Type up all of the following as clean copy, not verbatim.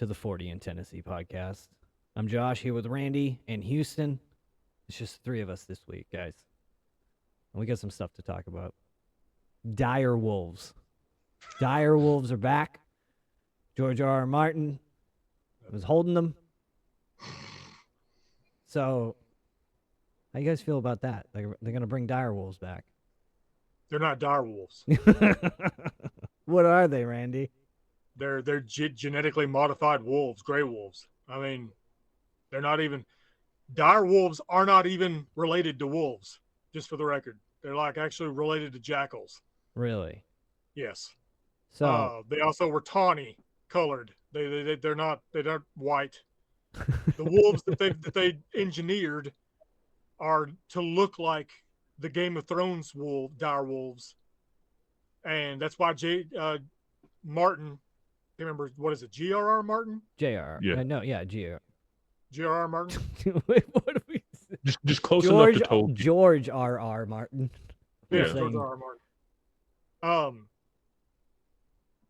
to the 40 in Tennessee podcast. I'm Josh here with Randy and Houston. It's just the three of us this week, guys. And we got some stuff to talk about. Dire wolves. Dire wolves are back. George R.R. Martin was holding them. So, how you guys feel about that? They're going to bring dire wolves back. They're not dire wolves. What are they, Randy? They're genetically modified wolves, gray wolves. I mean, they're not even dire wolves are not even related to wolves. Just for the record, they're like actually related to jackals. Really? Yes. So they also were tawny colored. They're not white. The wolves that they engineered are to look like the Game of Thrones dire wolves, and that's why Martin. I remember, what is it? G.R.R. Martin? J.R. Yeah. No, yeah, G.R. G.R.R. Martin? Wait, what do we say? Just close George, enough to Tolkien. George R.R. Martin. Yeah, Yeah. George R.R. Martin.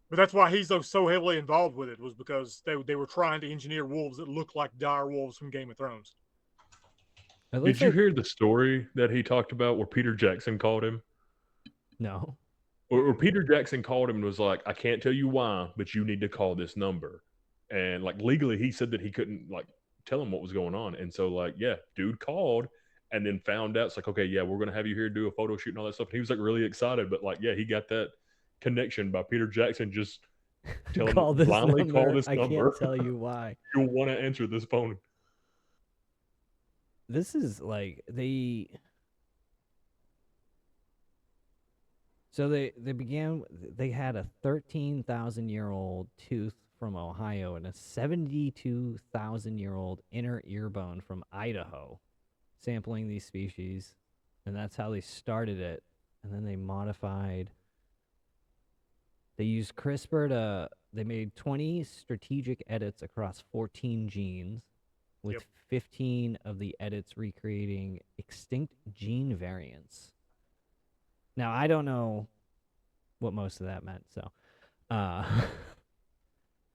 But that's why he's so heavily involved with it, was because they were trying to engineer wolves that look like dire wolves from Game of Thrones. Did you hear the story that he talked about where Peter Jackson called him? No. Or Peter Jackson called him and was like, I can't tell you why, but you need to call this number. And like legally, he said that he couldn't like tell him what was going on. And so like, yeah, dude called and then found out. It's like, okay, yeah, we're going to have you here do a photo shoot and all that stuff. And he was like really excited. But like, yeah, he got that connection by Peter Jackson just telling call him, this blindly number. call this I number. can't tell you why. You'll want to answer this phone. This is like they had a 13,000-year-old tooth from Ohio and a 72,000-year-old inner ear bone from Idaho, sampling these species, and that's how they started it. And then they modified. They used CRISPR they made 20 strategic edits across 14 genes, with 15 of the edits recreating extinct gene variants. Now, I don't know what most of that meant, so I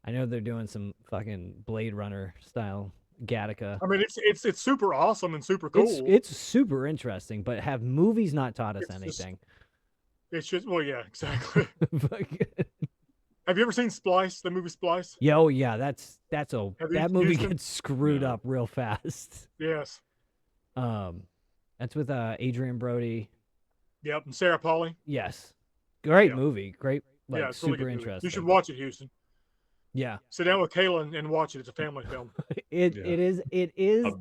know they're doing some fucking Blade Runner style Gattaca. I mean, it's super awesome and super cool. It's super interesting, but have movies not taught us anything? It's just, well, yeah, exactly. Have you ever seen Splice, the movie Splice? Yeah, that movie gets screwed up real fast. Yes. That's with Adrian Brody. Yep, and Sarah Polley. Yes. Great movie. Great, like, it's super really interesting. You should watch it, Houston. Yeah. Sit down with Kayla and watch it. It's a family film. It is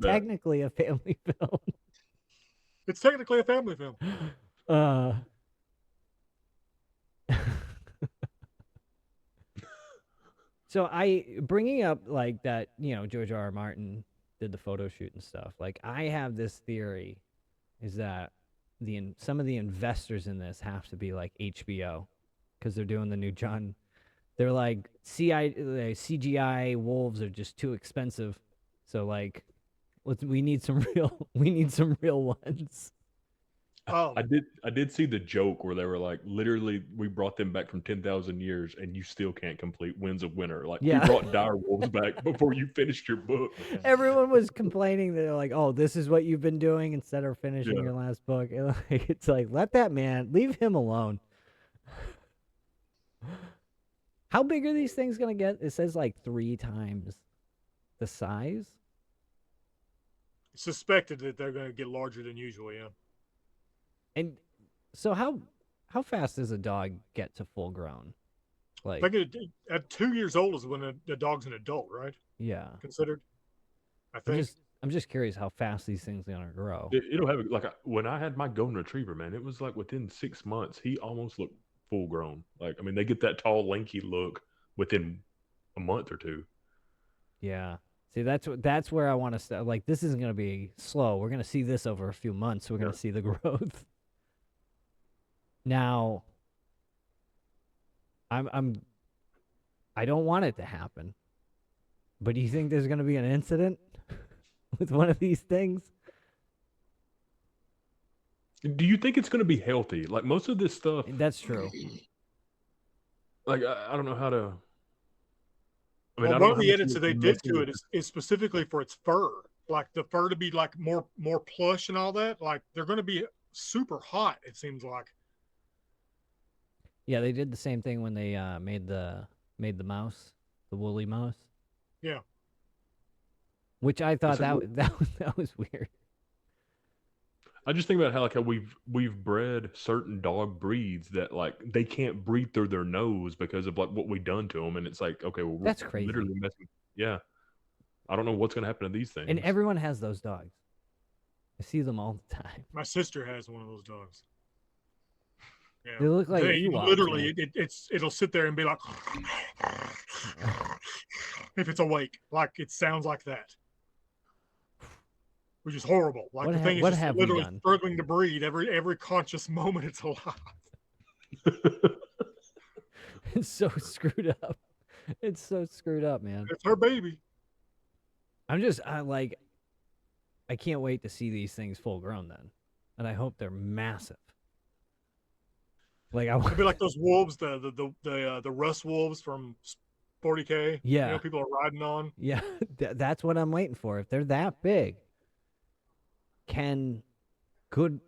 technically a family film. It's technically a family film. So bringing up like that, George R.R. Martin did the photo shoot and stuff. Like, I have this theory is that some of the investors in this have to be like HBO, because they're doing the new John. They're like CGI wolves are just too expensive, so like, we need some real ones. I did see the joke where they were like, literally, we brought them back from 10,000 years and you still can't complete Winds of Winter. Like, we brought dire wolves back before you finished your book. Everyone was complaining that they're like, oh, this is what you've been doing instead of finishing your last book. It's like, let that man, leave him alone. How big are these things going to get? It says like 3 times the size. It's suspected that they're going to get larger than usual, yeah. And so how fast does a dog get to full grown? Like, I think at 2 years old is when the dog's an adult, right? Yeah. Considered. I think. I'm just curious how fast these things are gonna grow. It'll have like when I had my golden retriever, man, it was like within 6 months he almost looked full grown. Like, I mean, they get that tall, lanky look within a month or 2. Yeah. See, that's where I want to start. Like, this isn't gonna be slow. We're gonna see this over a few months. We're gonna see the growth. Now, I don't want it to happen, but do you think there's going to be an incident with one of these things? Do you think it's going to be healthy? Like, most of this stuff. That's true. Like, I don't know how to. I mean, Well, I one don't know of how the much edits that they did messing to with it is specifically for its fur, like the fur to be like more plush and all that. Like they're going to be super hot. It seems like. Yeah, they did the same thing when they made the mouse, the woolly mouse, Yeah. which I thought It's like, that was weird. I just think about how we've bred certain dog breeds that like they can't breathe through their nose because of like what we done to them, and it's like, okay, well, we're That's crazy. literally messing. Yeah, I don't know what's gonna happen to these things. And everyone has those dogs. I see them all the time. My sister has one of those dogs. Yeah. They look like Ewoks, literally man. it'll sit there and be like if it's awake, like it sounds like that, which is horrible. Like the thing is what just have we literally done? struggling to breathe every conscious moment it's alive. It's so screwed up. It's so screwed up, man. It's her baby. I can't wait to see these things full grown then. And I hope they're massive. Like It'd be like those wolves, the Rust wolves from 40K. Yeah. You know, people are riding on. Yeah, that's what I'm waiting for. If they're that big, could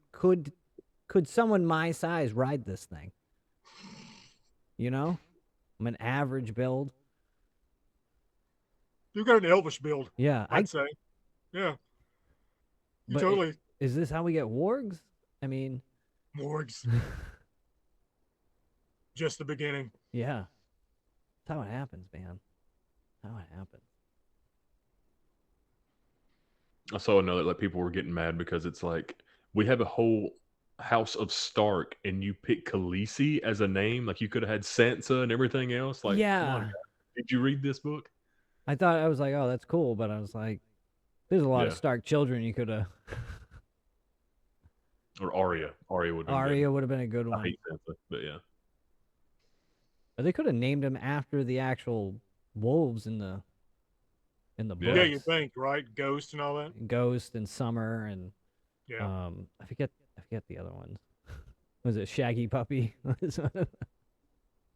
someone my size ride this thing? You know? I'm an average build. You've got an elvish build. Yeah, I'd say. Yeah. You but totally. Is this how we get wargs? I mean, Morgs. Just the beginning. yeah. That's how it happens, man. That's how it happens. I saw another like people were getting mad because it's like we have a whole House of Stark and you pick Khaleesi as a name, like you could have had Sansa and everything else. Like, come on, Yeah. guys. Did you read this book? I thought I was like, oh, that's cool, but I was like, there's a lot of Yeah. Stark children you could have. Or Arya. Arya would have been Arya would have been a good good. I one. hate Sansa, but yeah. But they could have named him after the actual wolves in the books. Yeah. Yeah, you think, right? Ghost and all that. Ghost and Summer and Yeah. I forget the other ones. Was it Shaggy Puppy? I think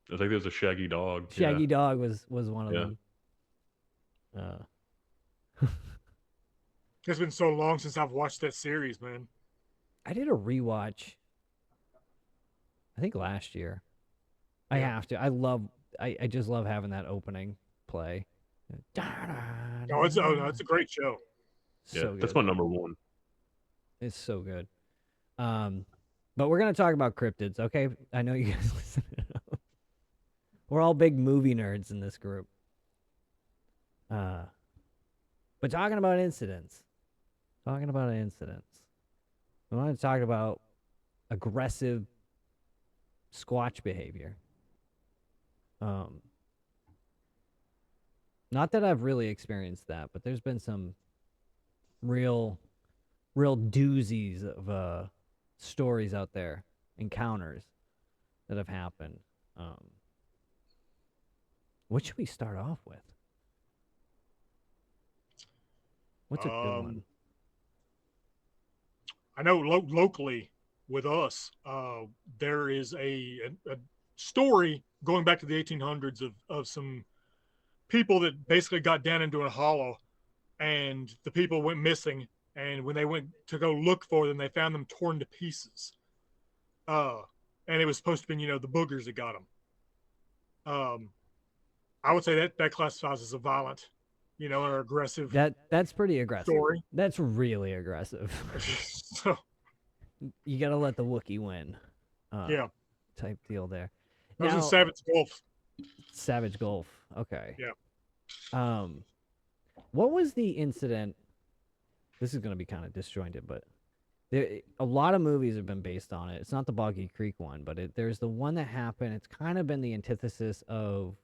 there's a Shaggy dog. Shaggy Dog was one of Yeah. them. It's been so long since I've watched that series, man. I did a rewatch. I think last year. I Yeah. have to. I just love having that opening play. Oh, it's a great show. Yeah, So that's good. my number one. It's so good. But we're gonna talk about cryptids, okay? I know you guys listen. We're all big movie nerds in this group. But talking about incidents. We want to talk about aggressive Squatch behavior. Not that I've really experienced that, but there's been some real doozies of stories out there, encounters that have happened. What should we start off with? What's a good one? I know locally with us, there is a story going back to the 1800s of some people that basically got down into a hollow, and the people went missing. And when they went to go look for them, they found them torn to pieces. And it was supposed to be, the boogers that got them. I would say that classifies as a violent, or aggressive That's pretty aggressive. story. That's really aggressive. So, You gotta let the Wookiee win. yeah, Type deal there. that was in Now- Savage Gulf. Savage Gulf. Okay. Yeah. What was the incident? This is going to be kind of disjointed, but a lot of movies have been based on it. It's not the Boggy Creek one, but there's the one that happened. It's kind of been the antithesis of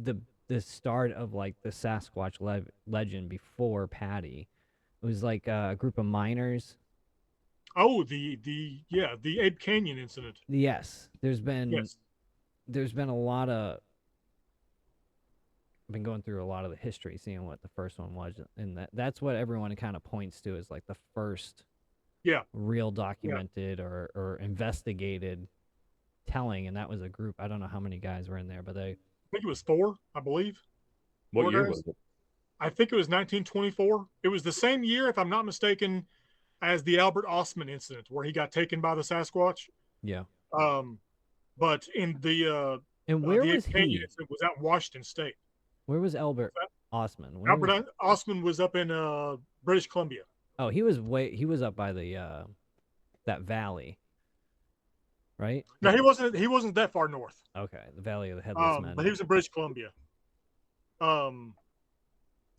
the start of like the Sasquatch legend before Patty. It was like a group of miners. Oh, the Ape Canyon incident. Yes, there's been Yes. a lot of. I've been going through a lot of the history, seeing what the first one was, and that's what everyone kind of points to as like the first, real documented or investigated telling, and that was a group. I don't know how many guys were in there, but I think it was 4, I believe. What year photographs. was it? I think it was 1924. It was the same year, if I'm not mistaken, as the Albert Ostman incident, where he got taken by the Sasquatch. Yeah. But in And where the Ape was Canyon he? incident was out in Washington State. Where was Albert Osman? Where was? Albert Ostman was up in British Columbia. Oh, he was up by the that valley, right? No, he wasn't. He wasn't that far north. Okay, the Valley of the Headless Men. But he was in British Columbia. The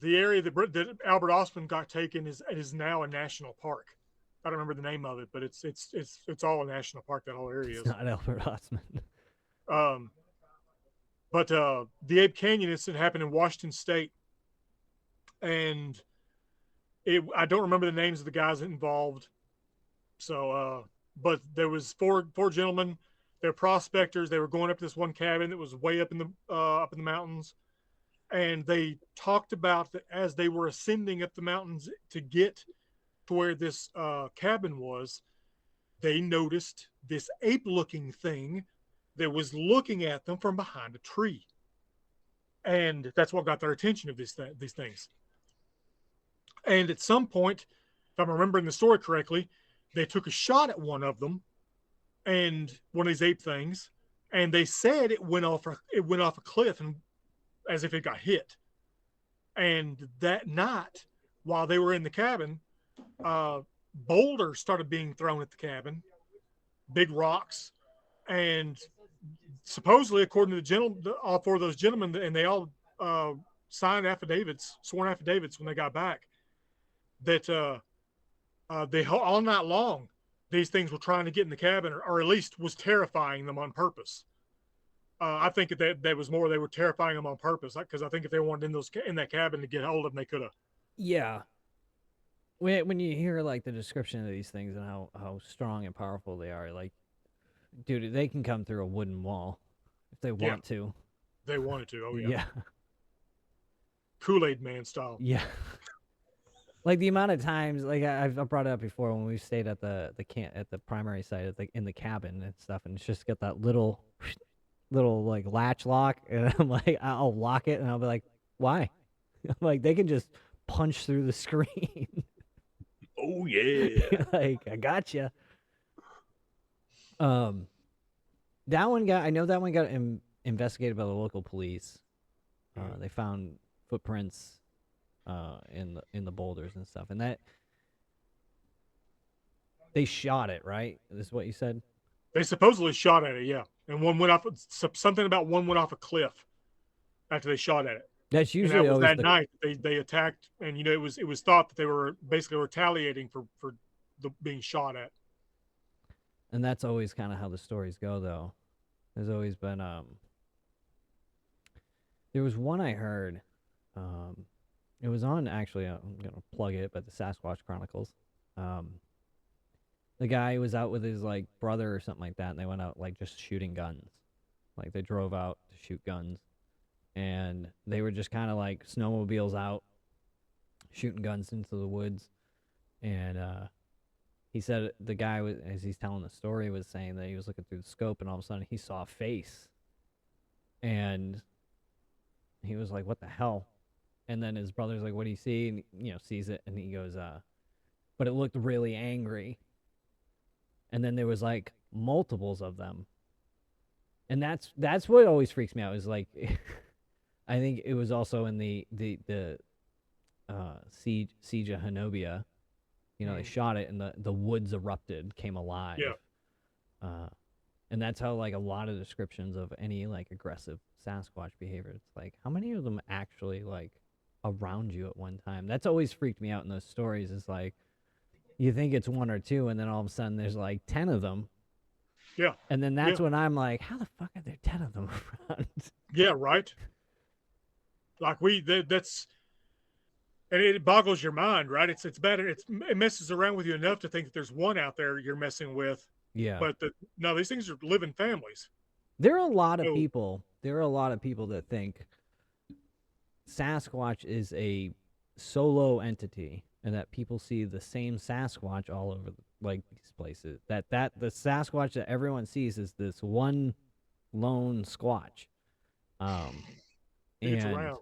area that Albert Ostman got taken is now a national park. I don't remember the name of it, but it's all a national park. That whole area It's is. not Albert Osman. But the Ape Canyon incident happened in Washington State, and I don't remember the names of the guys involved. So, but there was four gentlemen. They're prospectors. They were going up to this one cabin that was way up in the mountains, and they talked about that as they were ascending up the mountains to get to where this cabin was. They noticed this ape-looking thing that was looking at them from behind a tree, and that's what got their attention of these things. And at some point, if I'm remembering the story correctly, they took a shot at one of them, and one of these ape things, and they said it went off a cliff, and as if it got hit. And that night, while they were in the cabin, boulders started being thrown at the cabin, big rocks, and supposedly, according to all four of those gentlemen, and they all signed sworn affidavits when they got back, that they all night long these things were trying to get in the cabin, or at least was terrifying them on purpose. I think that was more they were terrifying them on purpose, because I think if they wanted in that cabin to get hold of them, they could have. Yeah. When you hear like the description of these things and how strong and powerful they are, like, dude, they can come through a wooden wall if they want to. They wanted to. Oh yeah. Yeah. Kool-Aid Man style. Yeah. Like the amount of times, like I've brought it up before when we stayed at the primary site in the cabin and stuff, and it's just got that little like latch lock, and I'm like, I'll lock it, and I'll be like, why? I'm like, they can just punch through the screen. Oh yeah. Like, I gotcha. I know that one got investigated by the local police. They found footprints in the boulders and stuff, and that they shot it, right? This is what you said. They supposedly shot at it, yeah, and one went off. Something about one went off a cliff after they shot at it. That's usually always that the night they attacked, and it was thought that they were basically retaliating for being shot at. And that's always kind of how the stories go, though. There's always been there was one I heard. It was on, actually, I'm gonna plug it, but the Sasquatch Chronicles. The guy was out with his like brother or something like that, and they went out like just shooting guns. Like they drove out to shoot guns, and they were just kind of like snowmobiles out, shooting guns into the woods. And he said the guy was, as he's telling the story, was saying that he was looking through the scope, and all of a sudden he saw a face, and he was like, "What the hell?" And then his brother's like, "What do you see?" And sees it, and he goes, "But it looked really angry." And then there was like multiples of them, and that's what always freaks me out. Is like, I think it was also in the siege of Hanobia. They shot it, and the woods erupted, came alive. Yeah. And that's how like a lot of descriptions of any like aggressive Sasquatch behavior. It's like, how many of them actually like around you at one time? That's always freaked me out in those stories. Is like, you think it's one or two, and then all of a sudden there's like 10 of them. Yeah. And then that's when I'm like, how the fuck are there 10 of them around? Yeah, right. Like that's, and it boggles your mind, right? It's better. It messes around with you enough to think that there's one out there you're messing with. Yeah. But no, these things are living families. There are a lot of people. There are a lot of people that think Sasquatch is a solo entity, and that people see the same Sasquatch all over like these places. That the Sasquatch that everyone sees is this one lone squatch. It's around.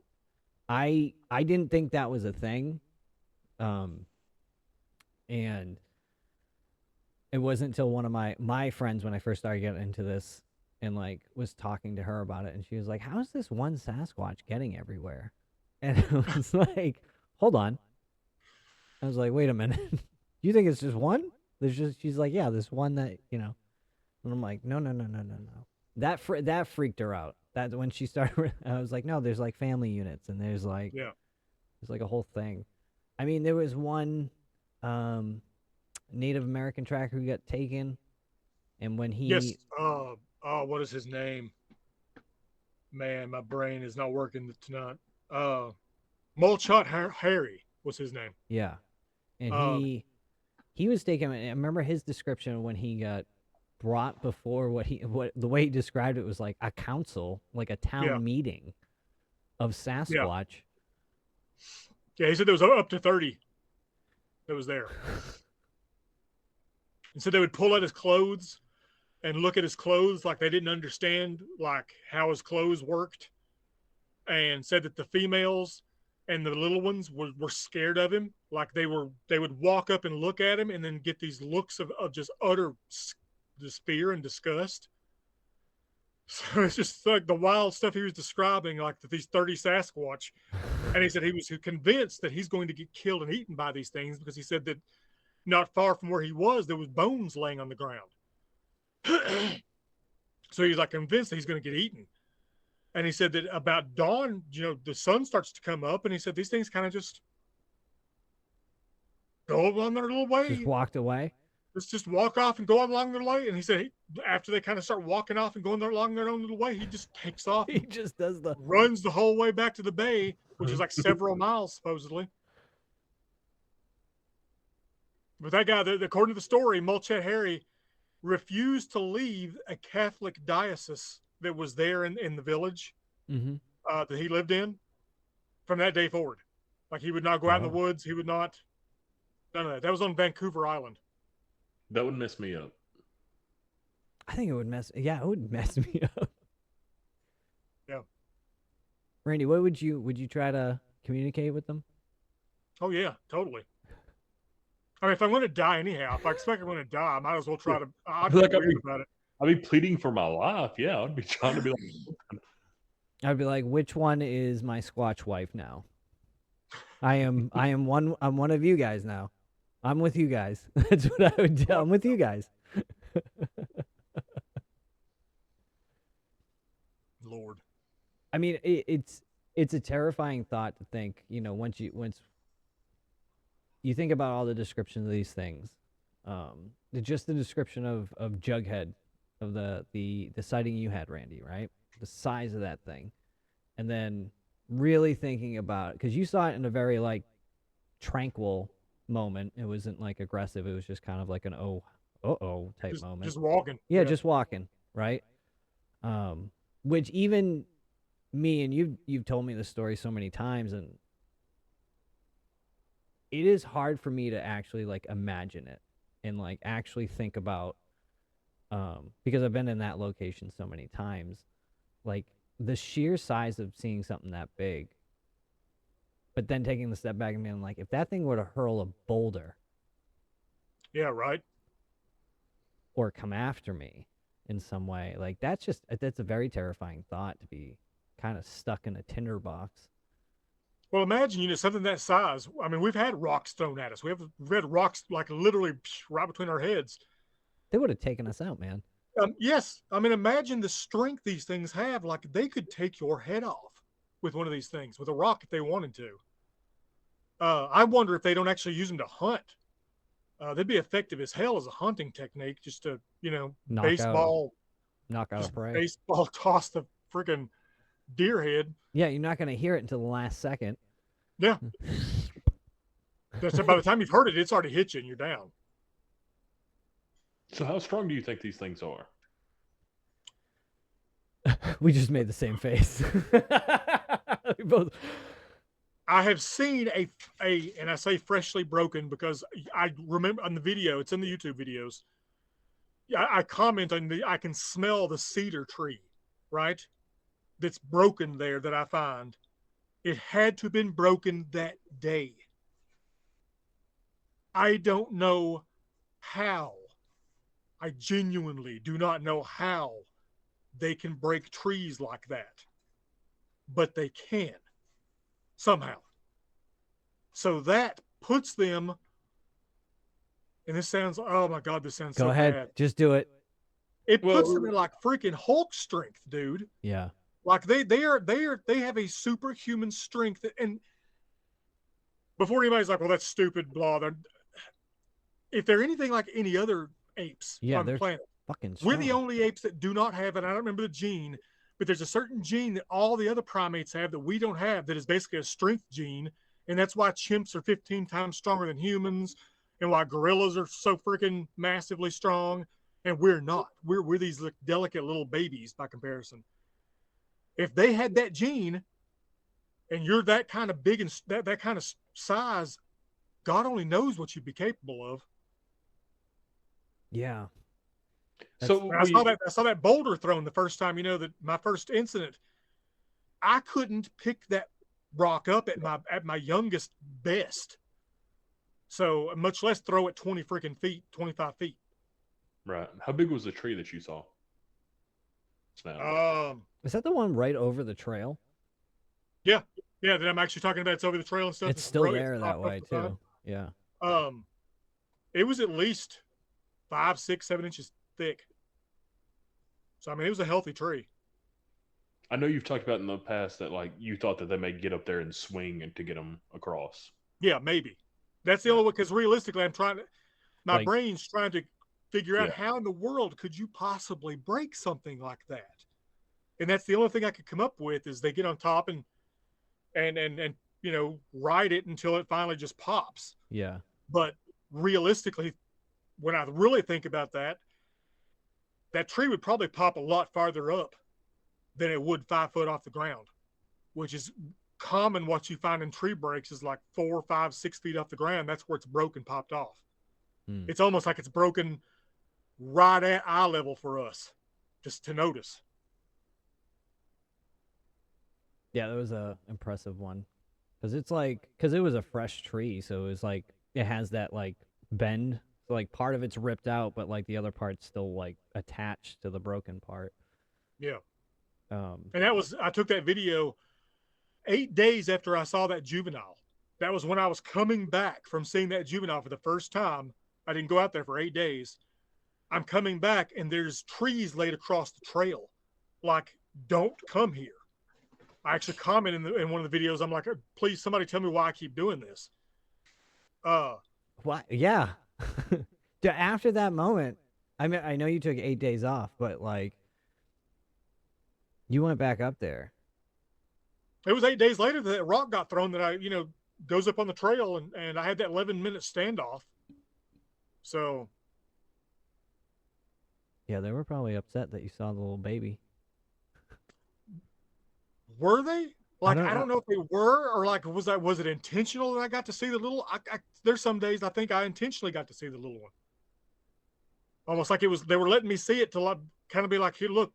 I didn't think that was a thing. And it wasn't until one of my friends, when I first started getting into this and like was talking to her about it, and she was like, "How is this one Sasquatch getting everywhere?" And I was like, "Hold on." I was like, "Wait a minute. You think it's just one?" She's like, "Yeah, this one that, you know." And I'm like, "No, no, no, no, no, no." That freaked her out. That when she started, I was like, "No, there's like family units, and there's like Yeah. a whole thing." I mean, there was one Native American tracker who got taken, and when Yes. he What is his name? Man, my brain is not working tonight. Mulchot Harry was his name. yeah, and Uh, he was taken. I remember his description when he got brought before what the way he described it was like a council, like a yeah, town meeting of yeah, Sasquatch. yeah. He said there was up to 30 that was there, and so they would pull out his clothes and look at his clothes like they didn't understand like how his clothes worked, and said that the females and the little ones were scared of him. Like they would walk up and look at him and then get these looks of just utter fear and disgust. So it's just like the wild stuff he was describing, like these 30 Sasquatch. And he said he was convinced that he's going to get killed and eaten by these things, because he said that not far from where he was, there was bones laying on the ground. So he's like convinced that he's going to get eaten. And he said that about dawn, the sun starts to come up, and he said these things kind of just go on their little way. Just walked away. Let's just walk off and go along their way. And he said after they kind of start walking off and going along their own little way, he just takes off. He just does runs the whole way back to the bay, which is like several miles supposedly. But that guy, according to the story, Mulchet Harry refused to leave a Catholic diocese that was there in the village that he lived in from that day forward. Like he would not go out in the woods. He would not. None of that. That was on Vancouver Island. That would mess me up. I think it would mess. Yeah, it would mess me up. Yeah. Randy, what would you try to communicate with them? Oh yeah, totally. I mean, if I'm going to die anyhow, if I expect I'm going to die, I might as well try to. I'd be weird about it. I'd be pleading for my life. Yeah, I'd be trying to be like. I'd be like, which one is my Squatch wife now? I'm one of you guys now. I'm with you guys. That's what I would do. I'm with you guys. Lord. I mean, it's a terrifying thought to think, once you think about all the descriptions of these things, just the description of Jughead, of the sighting you had, Randy, right? The size of that thing. And then really thinking about it, because you saw it in a very like tranquil moment. It wasn't like aggressive. It was just kind of like an type moment. Just walking. Yeah, just walking, right? Which even me and you've told me this story so many times, and it is hard for me to actually like imagine it and like actually think about, because I've been in that location so many times, like the sheer size of seeing something that big, but then taking the step back and being like, if that thing were to hurl a boulder, yeah, right, or come after me in some way, like that's a very terrifying thought, to be kind of stuck in a tinderbox. Well, imagine, something that size. I mean, we've had rocks thrown at us. We've had rocks like literally right between our heads. They would have taken us out, man. Yes. I mean, imagine the strength these things have. Like they could take your head off with one of these things, with a rock, if they wanted to. I wonder if they don't actually use them to hunt. They'd be effective as hell as a hunting technique, just to, knock baseball out a prey. Baseball toss the freaking deer head. Yeah, you're not going to hear it until the last second. Yeah. So by the time you've heard it, it's already hit you and you're down. So how strong do you think these things are? We just made the same face. We both. I have seen and I say freshly broken because I remember on the video, it's in the YouTube videos. I comment on I can smell the cedar tree, right? That's broken there that I find. It had to have been broken that day. I don't know how. I genuinely do not know how they can break trees like that, but they can somehow. So that puts them, and this sounds, oh my God, this sounds Go so ahead. bad. Just do it. It puts Well, them in like freaking Hulk strength, dude. Yeah. Like they have a superhuman strength. And before anybody's like, well, that's stupid, blah. If they're anything like any other apes Yeah, on the they're planet, fucking we're strong. the only apes that do not have, and I don't remember the gene, but there's a certain gene that all the other primates have that we don't have that is basically a strength gene. And that's why chimps are 15 times stronger than humans and why gorillas are so freaking massively strong. And we're not. We're these delicate little babies by comparison. If they had that gene and you're that kind of big and that kind of size, God only knows what you'd be capable of. Yeah. so I saw that boulder thrown the first time, that my first incident. I couldn't pick that rock up at my youngest best. So much less throw it 20 freaking feet, 25 feet. right. How big was the tree that you saw? Is that the one right over the trail? Yeah, that I'm actually talking about. It's over the trail and stuff. It's still there that way too. Yeah. It was at least 5, 6, 7 inches thick. So I mean, it was a healthy tree. I know you've talked about in the past that like you thought that they may get up there and swing and to get them across. Yeah, maybe. That's the only way, because realistically, my brain's trying to figure out how in the world could you possibly break something like that? And that's the only thing I could come up with is they get on top and ride it until it finally just pops. Yeah. But realistically, when I really think about that tree would probably pop a lot farther up than it would 5 foot off the ground, which is common. What you find in tree breaks is like 4, 5, 6 feet off the ground. That's where it's broken, popped off. It's almost like it's broken right at eye level for us just to notice. Yeah, that was a impressive one. Because it was a fresh tree, so it was like, it has that like bend. So like part of it's ripped out, but like the other part's still like attached to the broken part. Yeah. And I took that video 8 days after I saw that juvenile. That was when I was coming back from seeing that juvenile for the first time. I didn't go out there for 8 days. I'm coming back and there's trees laid across the trail. Like, don't come here. I actually commented in one of the videos. I'm like, please, somebody tell me why I keep doing this. Why? Yeah. After that moment, I mean, I know you took 8 days off, but like, you went back up there. It was 8 days later that rock got thrown that goes up on the trail, and I had that 11-minute standoff. So. Yeah, they were probably upset that you saw the little baby. Were they? Like, I don't know if they were, or like, was it intentional that I got to see the little? There's some days I think I intentionally got to see the little one. Almost like they were letting me see it to kind of be like, here, look,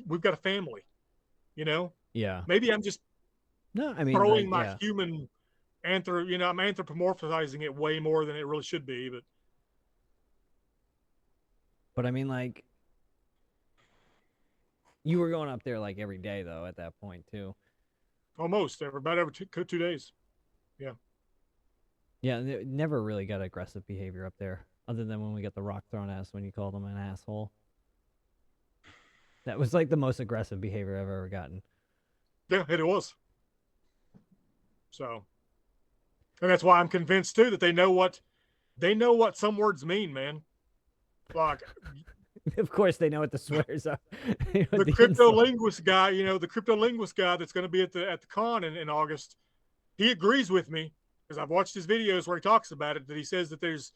we've got a family, Yeah. Maybe I'm just throwing my yeah. human I'm anthropomorphizing it way more than it really should be, But I mean, like, you were going up there like every day though at that point too. Almost about every 2 days. Yeah. Yeah, never really got aggressive behavior up there, other than when we got the rock thrown at us when you called him an asshole. That was like the most aggressive behavior I've ever gotten. Yeah, it was. So, and that's why I'm convinced too that they know what some words mean, man. Like, of course, they know what the swears are. The cryptolinguist guy that's going to be at the con in August, he agrees with me because I've watched his videos where he talks about it. That he says that there's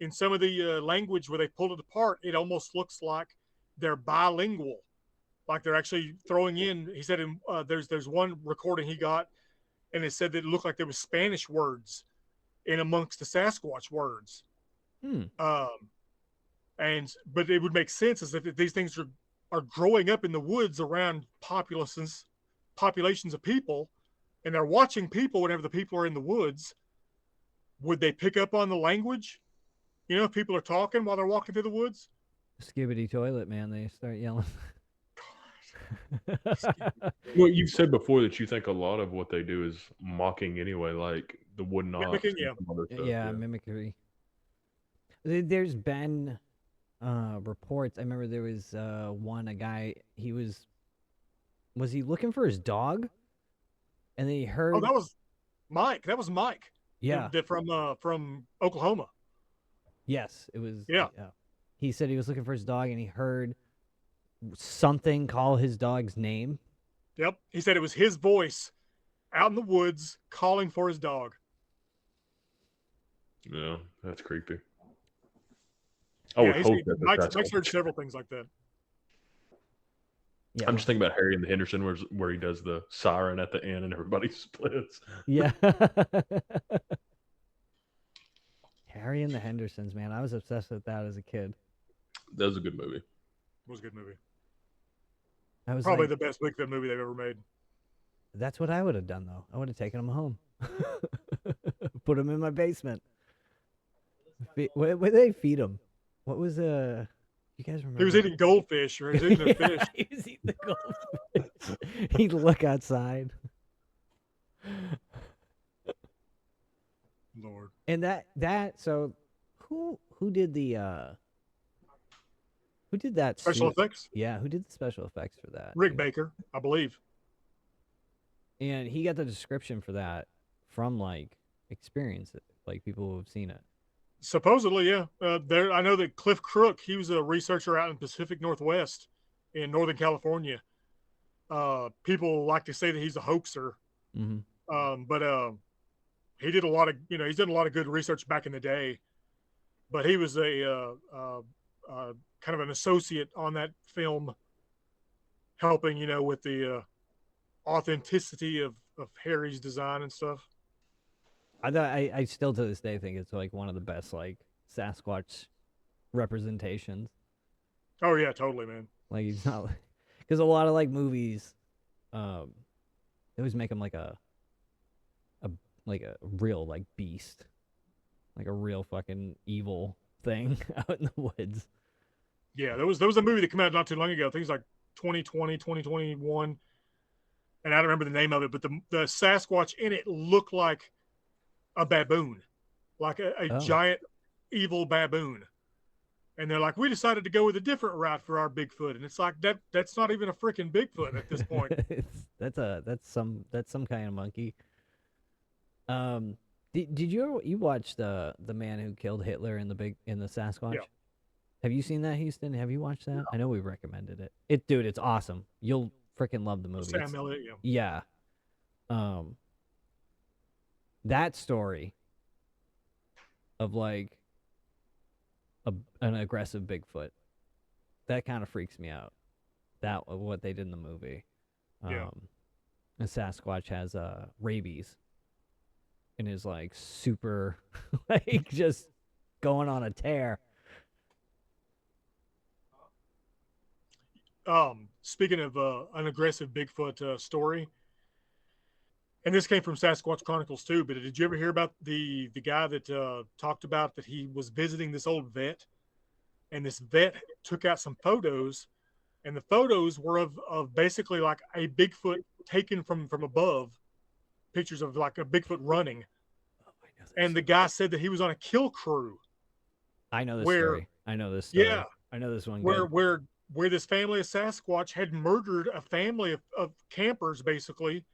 in some of the language where they pulled it apart, it almost looks like they're bilingual, like they're actually throwing in. He said there's one recording he got, and it said that it looked like there was Spanish words in amongst the Sasquatch words. But it would make sense as if these things are growing up in the woods around populations of people, and they're watching people whenever the people are in the woods. Would they pick up on the language? You know, if people are talking while they're walking through the woods. Skibbity toilet, man. They start yelling. Well, you've said before that you think a lot of what they do is mocking anyway, like the wooden ox Mimicking, and yeah. some other stuff. Yeah, mimicry. There's been reports. I remember there was a guy. He was he looking for his dog, and then he heard. Oh, that was Mike. That was Mike. Yeah. From Oklahoma. Yes, it was. Yeah. He said he was looking for his dog, and he heard something call his dog's name. Yep. He said it was his voice out in the woods calling for his dog. Yeah, that's creepy. I would hope that Mike's heard several things like that. Yeah, I'm just thinking about Harry and the Henderson, where he does the siren at the end and everybody splits. Yeah. Harry and the Hendersons, man. I was obsessed with that as a kid. That was a good movie. It was a good movie. I was probably the best Bigfoot movie they've ever made. That's what I would have done, though. I would have taken them home. Put them in my basement. Where did they feed them? What was you guys remember? He was eating goldfish, or he was eating a fish. He was eating the goldfish. He'd look outside. Lord. And so who did the who did that special effects? Yeah, who did the special effects for that? Rick Baker, I believe. And he got the description for that from like experience, like people who have seen it. Supposedly, yeah. I know that Cliff Crook, he was a researcher out in Pacific Northwest in Northern California. People like to say that he's a hoaxer. Mm-hmm. But he did a lot of, he's done a lot of good research back in the day. But he was a kind of an associate on that film, helping, with the authenticity of Harry's design and stuff. I still to this day think it's like one of the best like Sasquatch representations. Oh yeah, totally, man. Like he's not, because a lot of like movies, they always make him like a real like beast, like a real fucking evil thing out in the woods. Yeah, there was a movie that came out not too long ago. I think it was like 2020, 2021, and I don't remember the name of it, but the Sasquatch in it looked like a baboon, like a giant evil baboon. And they're like, we decided to go with a different route for our Bigfoot, and it's like that's not even a freaking Bigfoot at this point. that's some kind of monkey. Did you watch the man who killed Hitler in the Sasquatch? Yeah. Have you seen that, Houston? Have you watched that? No. I know we recommended it. It's awesome. You'll freaking love the movie. Sam Elliott, yeah. Yeah. That story of like an aggressive Bigfoot, that kind of freaks me out. That what they did in the movie. Yeah. The Sasquatch has rabies and is like super like just going on a tear. Speaking of an aggressive Bigfoot story, and this came from Sasquatch Chronicles too, but did you ever hear about the guy that talked about that he was visiting this old vet, and this vet took out some photos, and the photos were of basically like a Bigfoot taken from above, pictures of like a Bigfoot running. And the guy said that he was on a kill crew. I know this story. I know this story. Yeah. I know this one. Where this family of Sasquatch had murdered a family of campers, basically.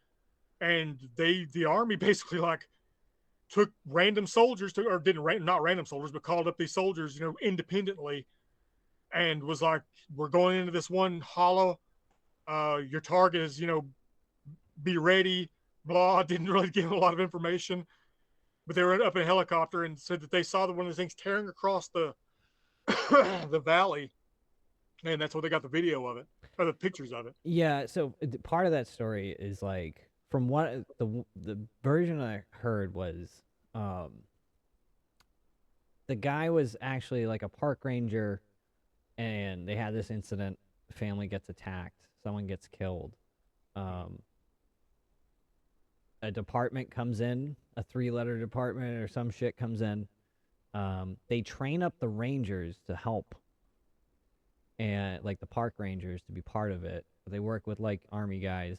And the army basically like took random soldiers not random soldiers, but called up these soldiers, independently, and was like, we're going into this one hollow. Your target is, be ready, blah. Didn't really give a lot of information, but they were up in a helicopter and said that they saw one of the things tearing across the the valley. And that's where they got the video of it, or the pictures of it. Yeah, so part of that story is like, from what the version I heard was, the guy was actually like a park ranger, and they had this incident. The family gets attacked. Someone gets killed. a department comes in, a 3-letter department or some shit comes in. They train up the rangers to help, and like the park rangers to be part of it. They work with like army guys.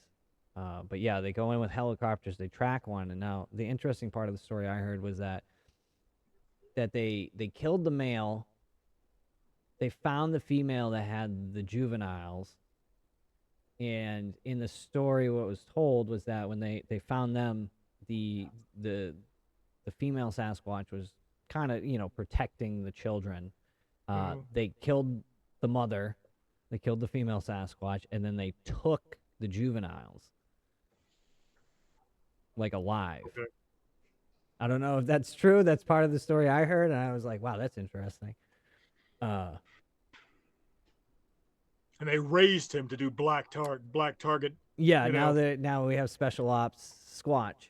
But yeah, they go in with helicopters. They track one, and now the interesting part of the story I heard was that they killed the male. They found the female that had the juveniles. And in the story, what was told was that when they found them, the female Sasquatch was kind of, protecting the children. They killed the mother, they killed the female Sasquatch, and then they took the juveniles, like alive. Okay. I don't know if that's true. That's part of the story I heard, and I was like, wow, that's interesting. And they raised him to do black target. Yeah, now we have special ops Squatch.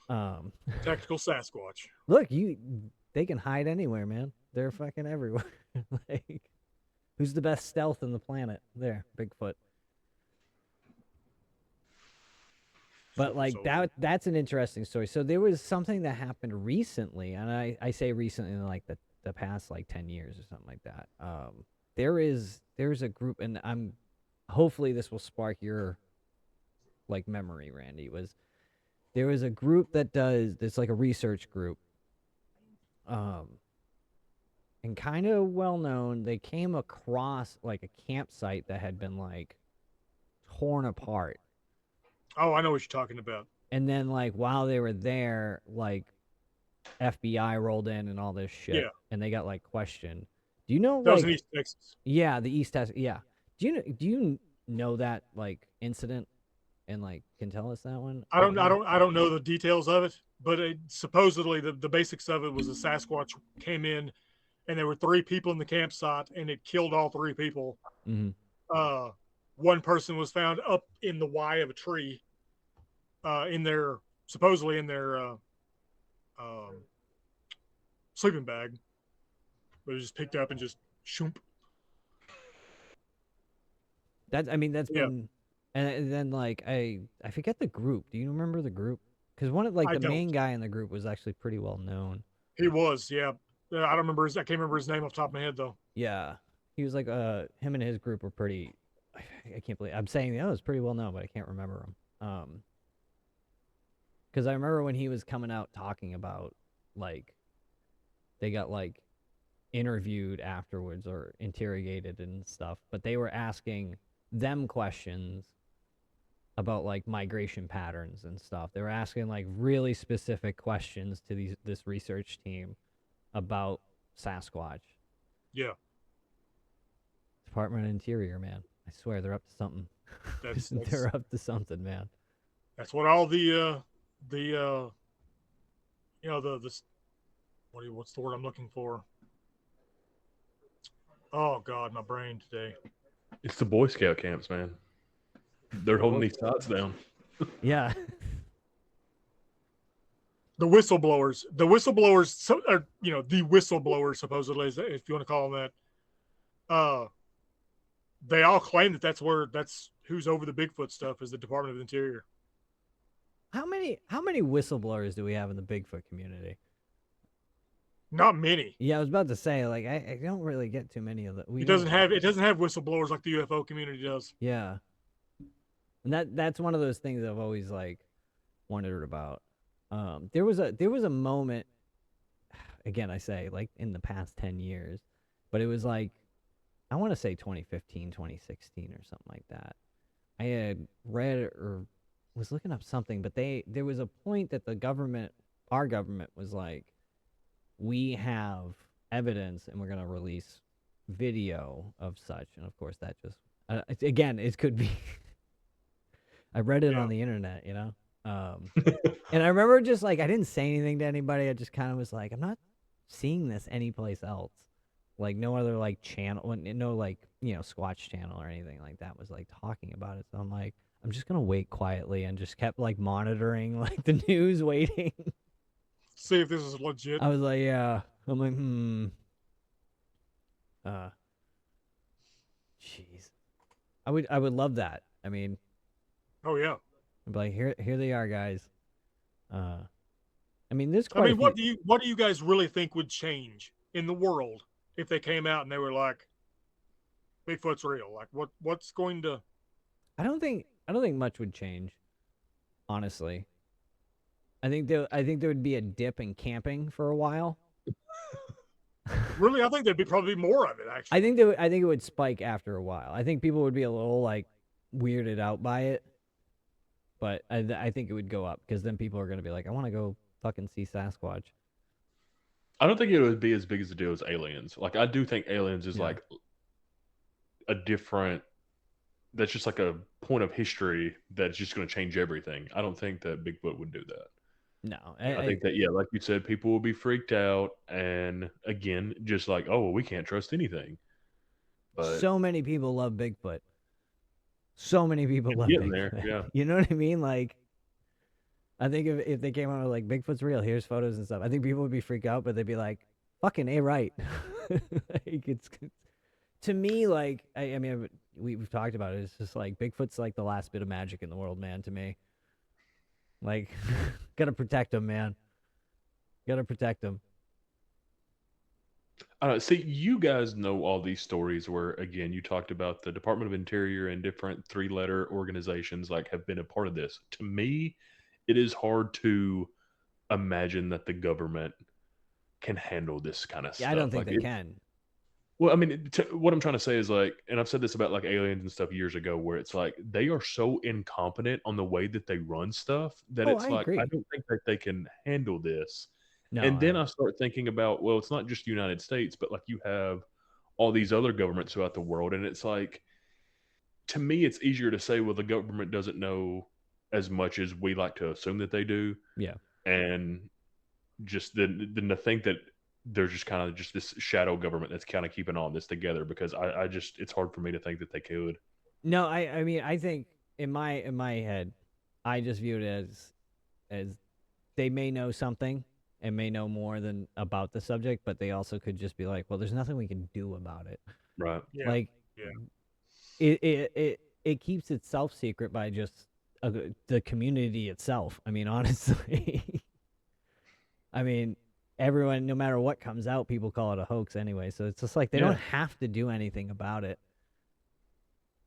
Tactical Sasquatch. Look, they can hide anywhere, man. They're fucking everywhere. Like, who's the best stealth in the planet? There, Bigfoot. But like that's an interesting story. So there was something that happened recently, and I say recently in like the past like 10 years or something like that. There's a group, and hopefully this will spark your like memory, Randy. There was a group it's like a research group, and kind of well known. They came across like a campsite that had been like torn apart. Oh, I know what you're talking about. And then like while they were there, like FBI rolled in and all this shit. Yeah. And they got like questioned. Do you know that was in East Texas? Yeah, the East Texas. Yeah. Do you know that like incident, and like can tell us that one? I don't know the details of it, but supposedly the basics of it was a Sasquatch came in, and there were 3 people in the campsite, and it killed all 3 people. Mm-hmm. One person was found up in the Y of a tree, supposedly in their sleeping bag, but it was just picked up and just shoomp. That's been, and then like I forget the group. Do you remember the group? Because one of the main guy in the group was actually pretty well known. He was, yeah. I don't remember I can't remember his name off the top of my head though. Yeah, he was like him and his group were pretty. I can't believe I'm saying it was pretty well known, but I can't remember him. Because I remember when he was coming out talking about like they got like interviewed afterwards or interrogated and stuff, but they were asking them questions about like migration patterns and stuff. They were asking like really specific questions to this research team about Sasquatch. Yeah. Department of Interior, man. I swear they're up to something. They're up to something, man. That's what all what's the word I'm looking for? Oh God, my brain today. It's the Boy Scout camps, man. They're holding these sides down. Yeah. The whistleblowers, the whistleblowers supposedly, if you want to call them that. They all claim that's who's over the Bigfoot stuff is the Department of the Interior. How many whistleblowers do we have in the Bigfoot community? Not many. Yeah, I was about to say, like, I don't really get too many of them. It doesn't have whistleblowers like the UFO community does. Yeah, and that's one of those things I've always like wondered about. There was a moment, again, I say like in the past 10 years, but it was like I want to say 2015, 2016 or something like that. I had read or was looking up something, but there was a point that our government was like, we have evidence and we're going to release video of such. And of course that just, again, it could be, I read it on the internet, you know? And I remember just like, I didn't say anything to anybody. I just kind of was like, I'm not seeing this anyplace else. Like no other like channel, no like, Squatch channel or anything like that was like talking about it. So I'm like, I'm just going to wait quietly and just kept like monitoring like the news, waiting. See if this is legit. I was like, yeah. I'm like, jeez. I would love that. I mean, oh yeah. I'd be like, here they are, guys. I mean, there's I quite mean, a few. what do you guys really think would change in the world if they came out and they were like, Bigfoot's real? Like, what's going to? I don't think much would change. Honestly, I think there would be a dip in camping for a while. Really, I think there'd be probably more of it. Actually, I think it would spike after a while. I think people would be a little like weirded out by it, but I think it would go up because then people are gonna be like, I want to go fucking see Sasquatch. I don't think it would be as big as a deal as aliens. Like I do think aliens is Yeah. like a different. That's just like a point of history that's just going to change everything. I don't think that Bigfoot would do that. No, I think that, yeah, like you said, people will be freaked out, and again, just like, oh, well, we can't trust anything. But so many people love Bigfoot. So many people it's love getting Bigfoot. there, yeah. You know what I mean? Like, I think if they came out with like Bigfoot's real, here's photos and stuff, I think people would be freaked out, but they'd be like, fucking A right. Like, it's to me, like, I mean, we've talked about it. It's just like Bigfoot's like the last bit of magic in the world, man, to me. Like, gotta protect him, man. Gotta protect him. I don't know. See, you guys know all these stories where, again, you talked about the Department of Interior and different three-letter organizations like have been a part of this. To me, it is hard to imagine that the government can handle this kind of Yeah, stuff. I don't think Like they can. Well, I mean, what I'm trying to say is like, and I've said this about like aliens and stuff years ago, where it's like they are so incompetent on the way that they run stuff that Oh, it's I like I agree. don't think that they can handle this. No, And then I start thinking about, well, it's not just the United States, but like you have all these other governments throughout the world, and it's like to me, it's easier to say, well, the government doesn't know as much as we like to assume that they do, yeah. and just then to think that there's just kind of just this shadow government that's kind of keeping all this together because I just it's hard for me to think that they could. No, I mean, I think in my head, I just view it as they may know something and may know more than about the subject, but they also could just be like, well, there's nothing we can do about it. Right. yeah, Like, yeah. it keeps itself secret by just the community itself. I mean, honestly, I mean, everyone, no matter what comes out, people call it a hoax anyway. So it's just like they Yeah. don't have to do anything about it.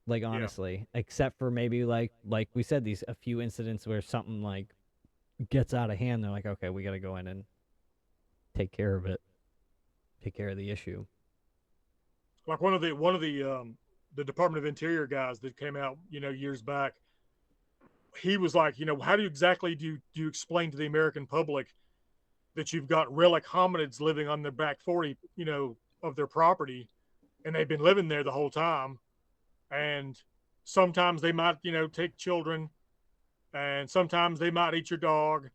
Like honestly, except for maybe like we said, these a few incidents where something like gets out of hand. They're like, okay, we got to go in and take care of it, take care of the issue. Like one of the Department of Interior guys that came out, years back. He was like, how do you exactly do you explain to the American public that you've got relic hominids living on their back 40, of their property, and they've been living there the whole time, and sometimes they might, take children, and sometimes they might eat your dog,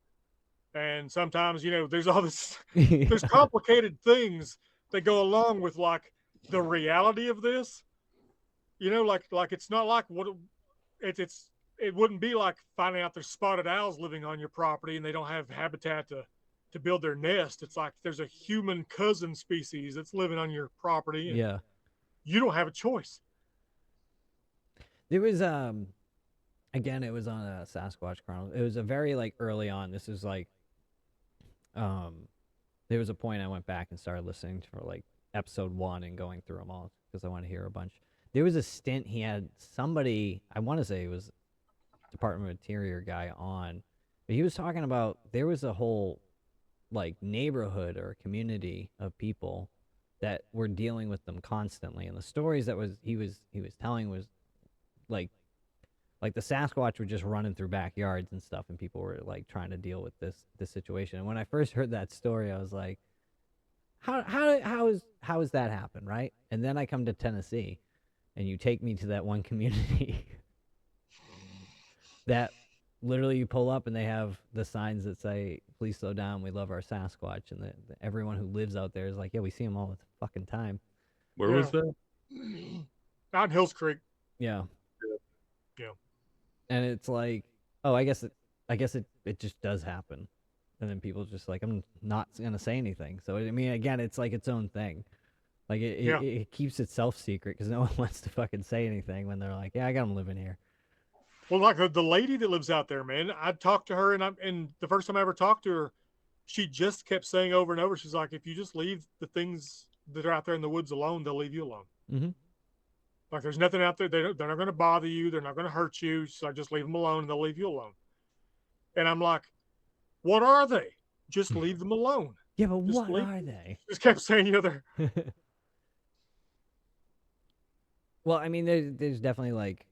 and sometimes, there's all this, there's complicated things that go along with like the reality of this, like it's not like what it wouldn't be like finding out there's spotted owls living on your property and they don't have habitat to build their nest. It's like there's a human cousin species that's living on your property, and Yeah. you don't have a choice. There was again, it was on a Sasquatch Chronicles. It was a very like early on. This is like there was a point I went back and started listening for like episode 1 and going through them all because I want to hear a bunch. There was a stint he had somebody, I want to say it was Department of Interior guy on, but he was talking about there was a whole like neighborhood or community of people that were dealing with them constantly, and the stories that he was telling was like the Sasquatch were just running through backyards and stuff, and people were like trying to deal with this situation. And when I first heard that story, I was like, how is that happen, right? And then I come to Tennessee, and you take me to that one community that literally you pull up and they have the signs that say, please slow down, we love our Sasquatch, and everyone who lives out there is like, yeah, we see him all the fucking time. Where was that? Out in Hills Creek. Yeah. Yeah. And it's like, oh, I guess it just does happen. And then people just like, I'm not gonna say anything. So I mean, again, it's like its own thing. Like it keeps itself secret because no one wants to fucking say anything when they're like, yeah, I got them living here. Well, like the lady that lives out there, man, I talked to her, and the first time I ever talked to her, she just kept saying over and over, she's like, if you just leave the things that are out there in the woods alone, they'll leave you alone. Mm-hmm. Like there's nothing out there. They're not going to bother you. They're not going to hurt you. She's like, just leave them alone and they'll leave you alone. And I'm like, what are they? Just leave them alone. Yeah, but Just what are they? Just kept saying, they're. Well, I mean, there's definitely like,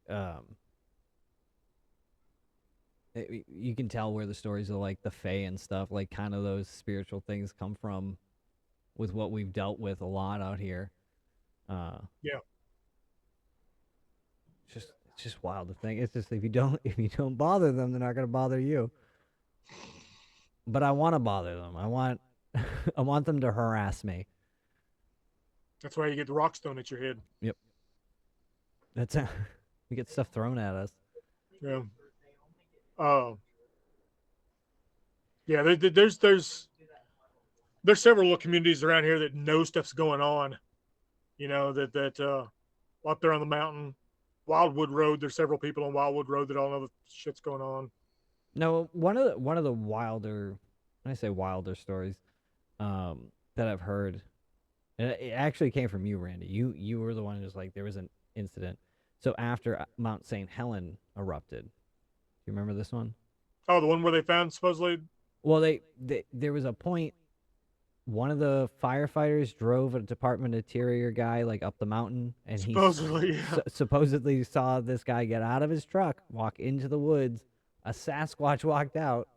you can tell where the stories of like the Fae and stuff, like kind of those spiritual things come from, with what we've dealt with a lot out here. Yeah. It's just wild to think. It's just if you don't bother them, they're not gonna bother you. But I want to bother them. I want them to harass me. That's why you get the rock stone at your head. Yep. That's we get stuff thrown at us. Yeah. Yeah. There's several little communities around here that know stuff's going on. That up there on the mountain, Wildwood Road. There's several people on Wildwood Road that all know the shit's going on. No, one of the wilder, when I say wilder stories, that I've heard, and it actually came from you, Randy. You were the one who's like, there was an incident. So after Mount St. Helen erupted, do you remember this one? Oh, the one where they found supposedly. Well, there was a point. One of the firefighters drove a Department of Interior guy like up the mountain, and supposedly, he supposedly saw this guy get out of his truck, walk into the woods. A Sasquatch walked out.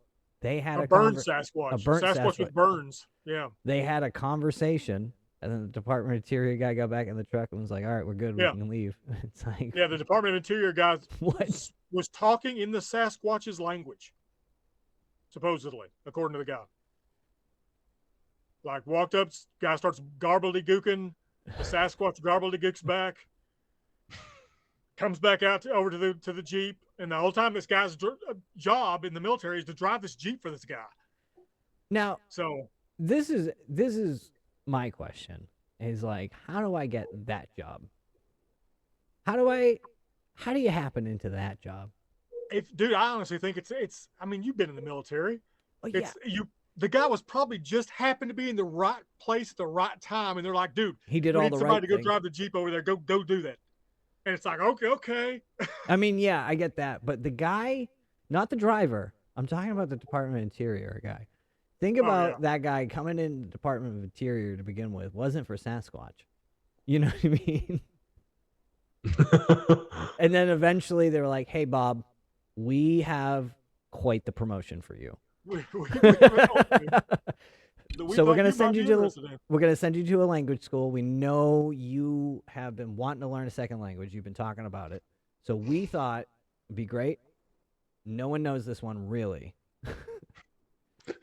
They had a burned Sasquatch. A burnt Sasquatch with burns. Yeah. They had a conversation, and then the Department of Interior guy got back in the truck and was like, "All right, we're good. We can leave." It's like, yeah, the Department of Interior guy what was talking in the Sasquatch's language, supposedly, according to the guy. Like walked up, guy starts garbledygooking. The Sasquatch garbledygooks back, comes back out over to the Jeep, and the whole time this guy's job in the military is to drive this Jeep for this guy. Now, so this is my question: is like, how do I get that job? How do you happen into that job? Dude, I honestly think it's. I mean, you've been in the military. Oh, yeah. The guy was probably just happened to be in the right place at the right time, and they're like, "Dude, he did all the right things. Somebody to go drive the Jeep over there. Go do that." And it's like, okay. I mean, yeah, I get that, but the guy, not the driver. I'm talking about the Department of Interior guy. Think about that guy coming in the Department of Interior to begin with. Wasn't for Sasquatch. You know what I mean? And then eventually they were like, "Hey, Bob, we have quite the promotion for you." So we're gonna send you to a language school. We know you have been wanting to learn a second language. You've been talking about it. So we thought it'd be great. No one knows this one really.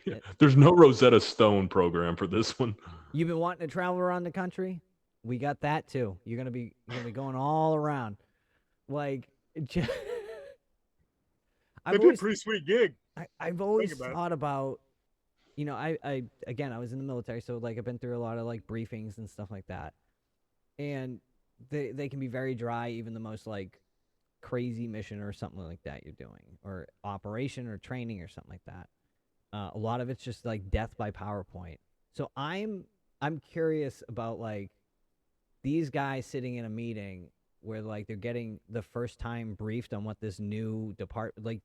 Yeah, there's no Rosetta Stone program for this one. You've been wanting to travel around the country. We got that too. You're gonna be going all around. Like, they do a pretty sweet gig. I've always thought about, I was in the military, so like I've been through a lot of like briefings and stuff like that, and they can be very dry, even the most like crazy mission or something like that you're doing, or operation or training or something like that. A lot of it's just like death by PowerPoint. So I'm curious about like these guys sitting in a meeting where like they're getting the first time briefed on what this new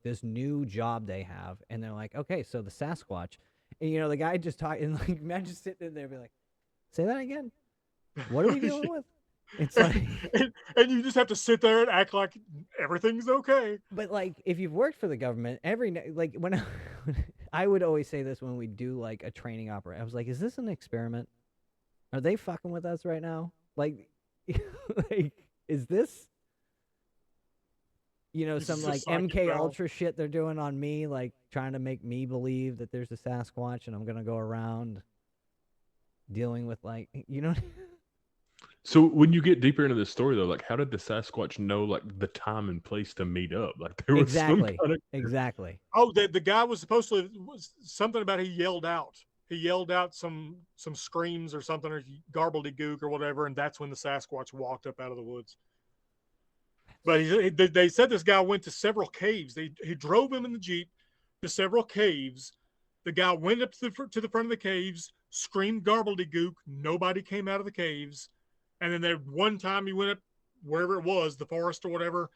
this new job they have, and they're like, okay, so the Sasquatch, and the guy just talking, and like imagine sitting in there and be like, say that again, what are we dealing with? It's like, and you just have to sit there and act like everything's okay. But like if you've worked for the government, when I would always say this when we do like a training operation, I was like, is this an experiment? Are they fucking with us right now? Like is this, some like MK Ultra shit they're doing on me, like trying to make me believe that there's a Sasquatch and I'm going to go around dealing with like, So when you get deeper into this story though, like how did the Sasquatch know like the time and place to meet up? Like there was exactly. Oh, the guy was something about he yelled out. He yelled out some screams or something, or garbledygook or whatever, and that's when the Sasquatch walked up out of the woods. But they said this guy went to several caves. He drove him in the Jeep to several caves. The guy went up to the front of the caves, screamed gobbledygook. Nobody came out of the caves. And then there one time he went up wherever it was, the forest or whatever,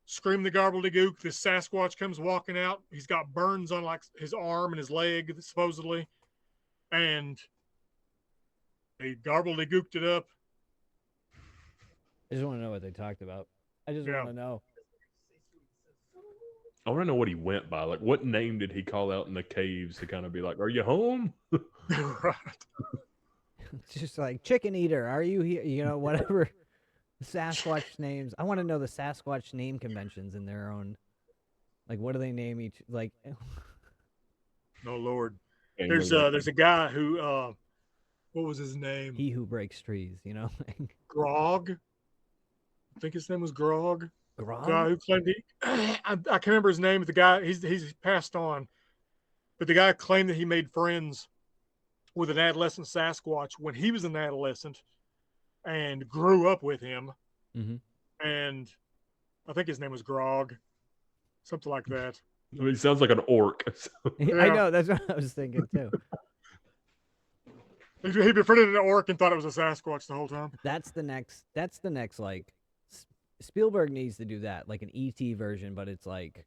screamed the gobbledygook. This Sasquatch comes walking out. He's got burns on like his arm and his leg, supposedly. And they gobbledygooked it up. I just want to know what they talked about. I just want to know. I want to know what he went by. Like, what name did he call out in the caves to kind of be like, "Are you home?" Right. It's just like, chicken eater, are you here? You know, whatever Sasquatch names. I want to know the Sasquatch name conventions in their own. Like, what do they name each? Like, oh Lord, there's a guy who, what was his name? He who breaks trees. You know, Grog. I think his name was Grog. Grog. Guy who claimed I can't remember his name. The guy he's passed on, but the guy claimed that he made friends with an adolescent Sasquatch when he was an adolescent, and grew up with him. Mm-hmm. And I think his name was Grog, something like that. I mean, he sounds like an orc. Yeah. I know, that's what I was thinking too. He befriended an orc and thought it was a Sasquatch the whole time. That's the next like. Spielberg needs to do that, like an E.T. version, but it's like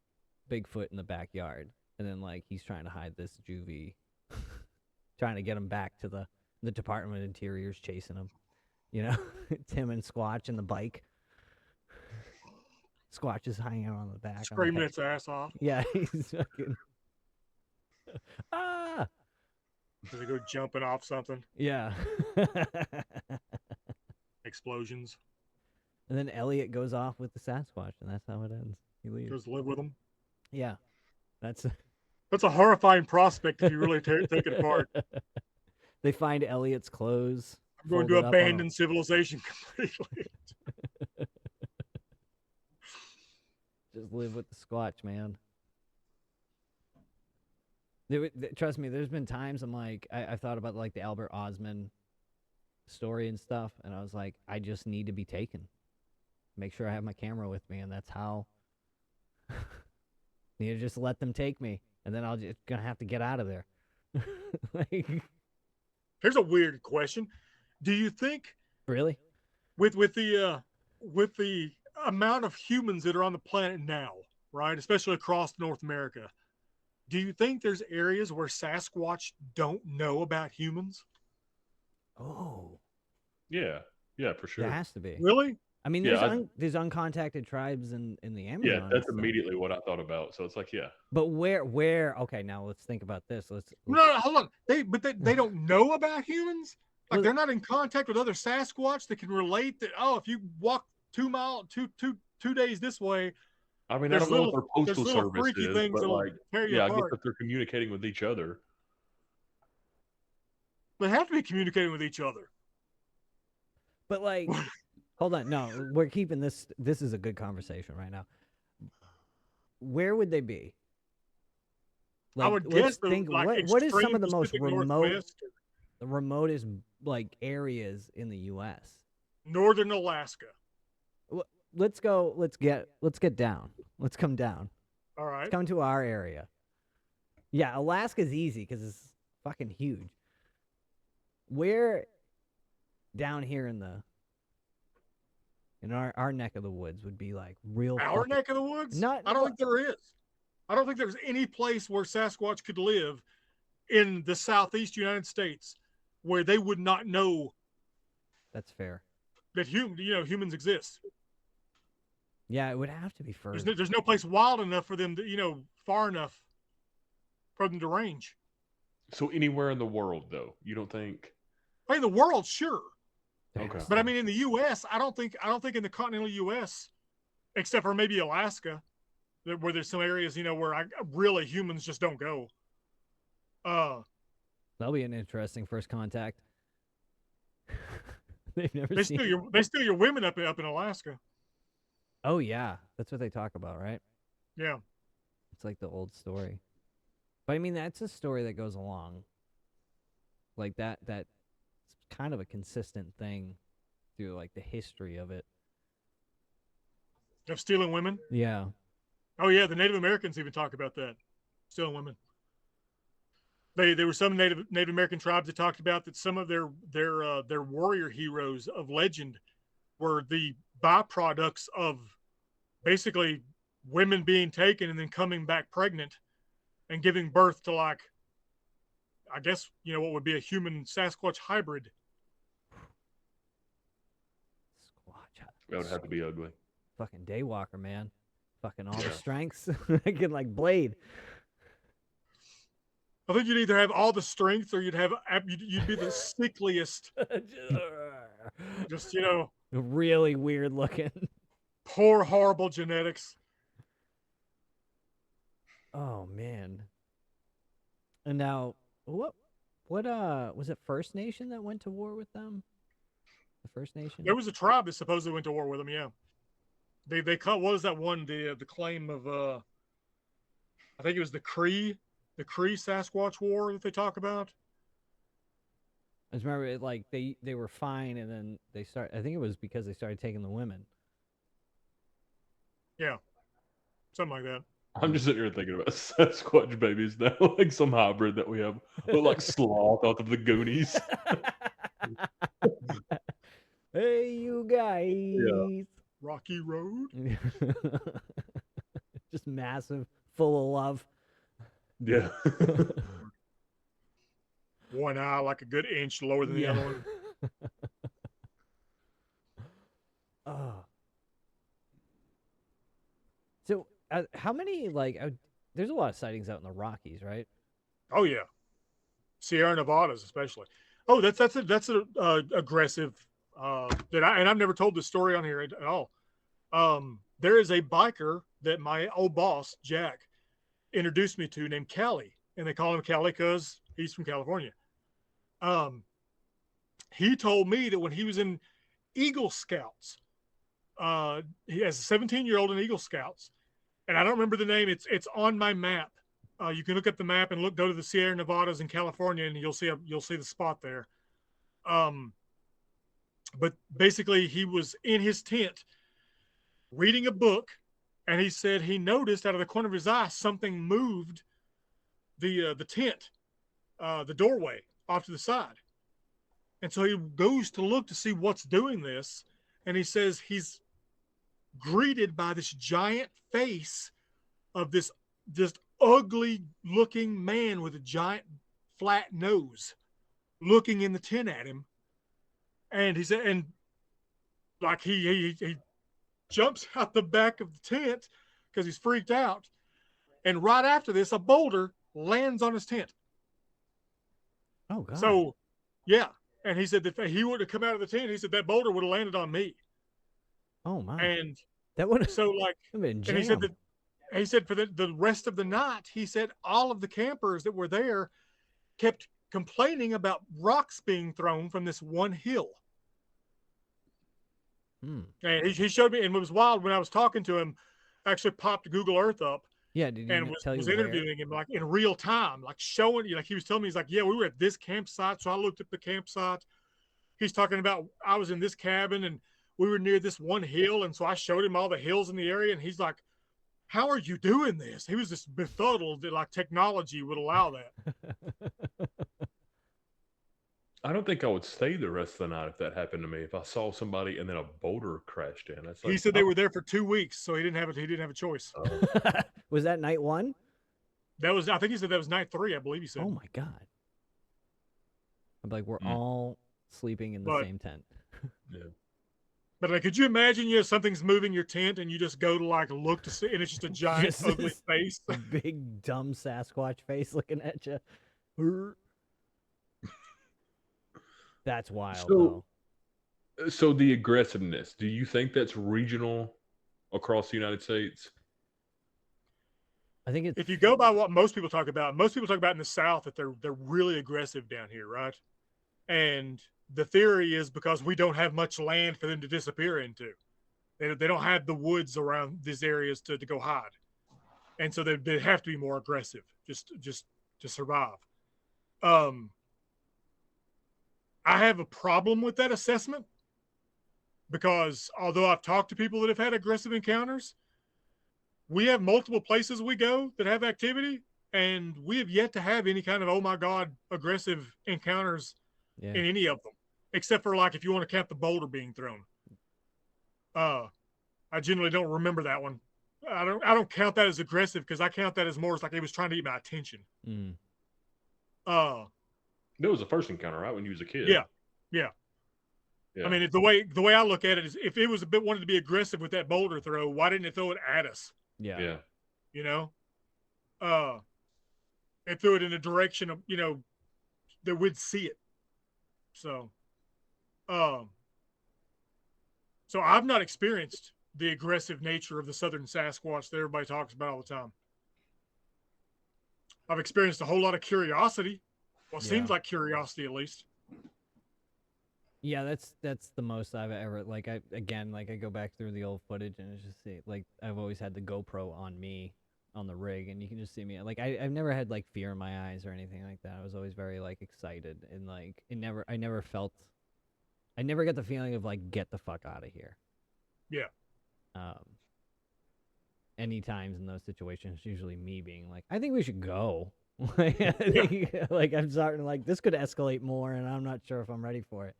Bigfoot in the backyard, and then like he's trying to hide this juvie, trying to get him back to the Department of Interior's chasing him. You know, Tim and Squatch and the bike. Squatch is hanging out on the back, screaming its ass off. Yeah, he's fucking. Ah! Does he go jumping off something? Yeah. Explosions. And then Elliot goes off with the Sasquatch, and that's how it ends. He leaves. Goes to live with him. Yeah, that's a horrifying prospect if you really take it apart. They find Elliot's clothes. I'm going to abandon civilization completely. Just live with the Squatch, man. Trust me, there's been times I'm like, I thought about like the Albert Osman story and stuff, and I was like, I just need to be taken. Make sure I have my camera with me, and that's how. Need to just let them take me, and then I'll just gonna have to get out of there. Like, here's a weird question: do you think really, with the amount of humans that are on the planet now, right, especially across North America, do you think there's areas where Sasquatch don't know about humans? Oh, yeah, for sure. There has to be. Really? I mean, there's uncontacted tribes in the Amazon. Yeah, that's immediately what I thought about. So it's like, yeah. But where? Okay, now let's think about this. No, hold on. They don't know about humans. Like, they're not in contact with other Sasquatch that can relate that. Oh, if you walk 2 days this way. I mean, I don't know what their postal service is, but like, yeah, I guess if they're communicating with each other, they have to be communicating with each other. But like. Hold on, no, we're keeping this. This is a good conversation right now. Where would they be? Like, I would guess. What is some of the most the remotest like areas in the U.S.? Northern Alaska. Let's go. Let's get down. Let's come down. All right. Let's come to our area. Yeah, Alaska's easy because it's fucking huge. Where down here in our neck of the woods would be like real. Our neck of the woods? I don't think there is. I don't think there's any place where Sasquatch could live in the southeast United States where they would not know. That's fair. That humans exist. Yeah, it would have to be further. There's no place wild enough for them to, far enough for them to range. So anywhere in the world, though, you don't think? I mean, the world, sure. Okay. But I mean, in the U.S., I don't think in the continental U.S., except for maybe Alaska, where there's some areas, where really humans just don't go. That'll be an interesting first contact. They've never they steal your women up in Alaska. Oh yeah, that's what they talk about, right? Yeah. It's like the old story. But I mean, that's a story that goes along. Like that's kind of a consistent thing through like the history of it. Of stealing women. Yeah. Oh yeah, the Native Americans even talk about that, stealing women. There were some Native American tribes that talked about that some of their warrior heroes of legend were the byproducts of basically women being taken and then coming back pregnant and giving birth to, like, I guess, what would be a human Sasquatch hybrid. Squatch. That would have to be ugly. Fucking Daywalker, man. Fucking all the Yeah. strengths. Again, like Blade. I think you'd either have all the strength or you'd be the sickliest. Just, Really weird looking. poor, horrible genetics. Oh man. And now what was it First Nation that went to war with them? The First Nation? There was a tribe that supposedly went to war with them. Yeah, they caught, what was that one? The claim of I think it was the Cree Sasquatch War that they talk about. I just remember like they were fine, and then I think it was because they started taking the women. Yeah, something like that. I'm just sitting here thinking about Sasquatch babies now, like some hybrid that we have, look like Sloth out of the Goonies. Hey, you guys. Rocky Road. Just massive, full of love. Yeah. One eye like a good inch lower than the other one. Oh. So, how many, like, there's a lot of sightings out in the Rockies, right? Oh yeah, Sierra Nevadas especially. Oh, that's aggressive. I've never told this story on here at all. There is a biker that my old boss Jack introduced me to named Callie, and they call him Callie because he's from California. He told me that when he was in Eagle Scouts, he has a 17-year-old in Eagle Scouts, and I don't remember the name. It's on my map. You can look at the map and go to the Sierra Nevadas in California, and you'll see the spot there. But basically, he was in his tent reading a book, and he said he noticed out of the corner of his eye something moved the tent, the doorway off to the side. And so he goes to look to see what's doing this, and he says he's greeted by this giant face of this just ugly looking man with a giant flat nose looking in the tent at him. And he said, and like he jumps out the back of the tent because he's freaked out. And right after this, a boulder lands on his tent. Oh God. So, yeah. And he said that if he would have come out of the tent, he said that boulder would have landed on me. Oh my. And that would so like, and he said for the rest of the night, he said all of the campers that were there kept complaining about rocks being thrown from this one hill. And he showed me, and it was wild when I was talking to him. I actually popped Google Earth up. Yeah, did he was interviewing him like in real time, like showing you, like he was telling me, he's like, yeah, we were at this campsite, so I looked at the campsite. He's talking about I was in this cabin and we were near this one hill, and so I showed him all the hills in the area, and he's like, how are you doing this? He was just befuddled that like technology would allow that. I don't think I would stay the rest of the night if that happened to me. If I saw somebody and then a boulder crashed in, that's like, he said they were there for 2 weeks, so he didn't have a choice. Was that night one? I think he said that was night 3. I believe he said. Oh my God! I'm like, we're all sleeping in the same tent. Yeah. But like, could you imagine, something's moving your tent and you just go to like look to see, and it's just a giant ugly face, big dumb Sasquatch face looking at you. That's wild. So the aggressiveness, do you think that's regional across the United States? I think it's, if you go by what most people talk about in the South that they're really aggressive down here, right? And the theory is because we don't have much land for them to disappear into. They don't have the woods around these areas to go hide, and so they have to be more aggressive just to survive. I have a problem with that assessment because although I've talked to people that have had aggressive encounters, we have multiple places we go that have activity, and we have yet to have any kind of, oh my God, aggressive encounters Yeah. in any of them, except for like if you want to count the boulder being thrown. I generally don't remember that one. I don't count that as aggressive because I count that as more as like it was trying to get my attention. Mm. Uh, That was the first encounter, right? When you was a kid. yeah, yeah. Yeah. I mean, the way I look at it is, if it was a bit wanted to be aggressive with that boulder throw, why didn't it throw it at us? Yeah. Yeah. You know, it threw it in a direction of, you know, that we'd see it. So, so I've not experienced the aggressive nature of the southern Sasquatch that everybody talks about all the time. I've experienced a whole lot of curiosity. Well, it seems like curiosity, at least. Yeah, that's the most I've ever, like, I go back through the old footage and it's just like I've always had the GoPro on me on the rig, and you can just see me, like, I've never had like fear in my eyes or anything like that. I was always very like excited, and like I never got the feeling of like, get the fuck out of here. Yeah. Any times in those situations, usually me being like, I think we should go. Like, I think, like, I'm starting to, like, this could escalate more, and I'm not sure if I'm ready for it.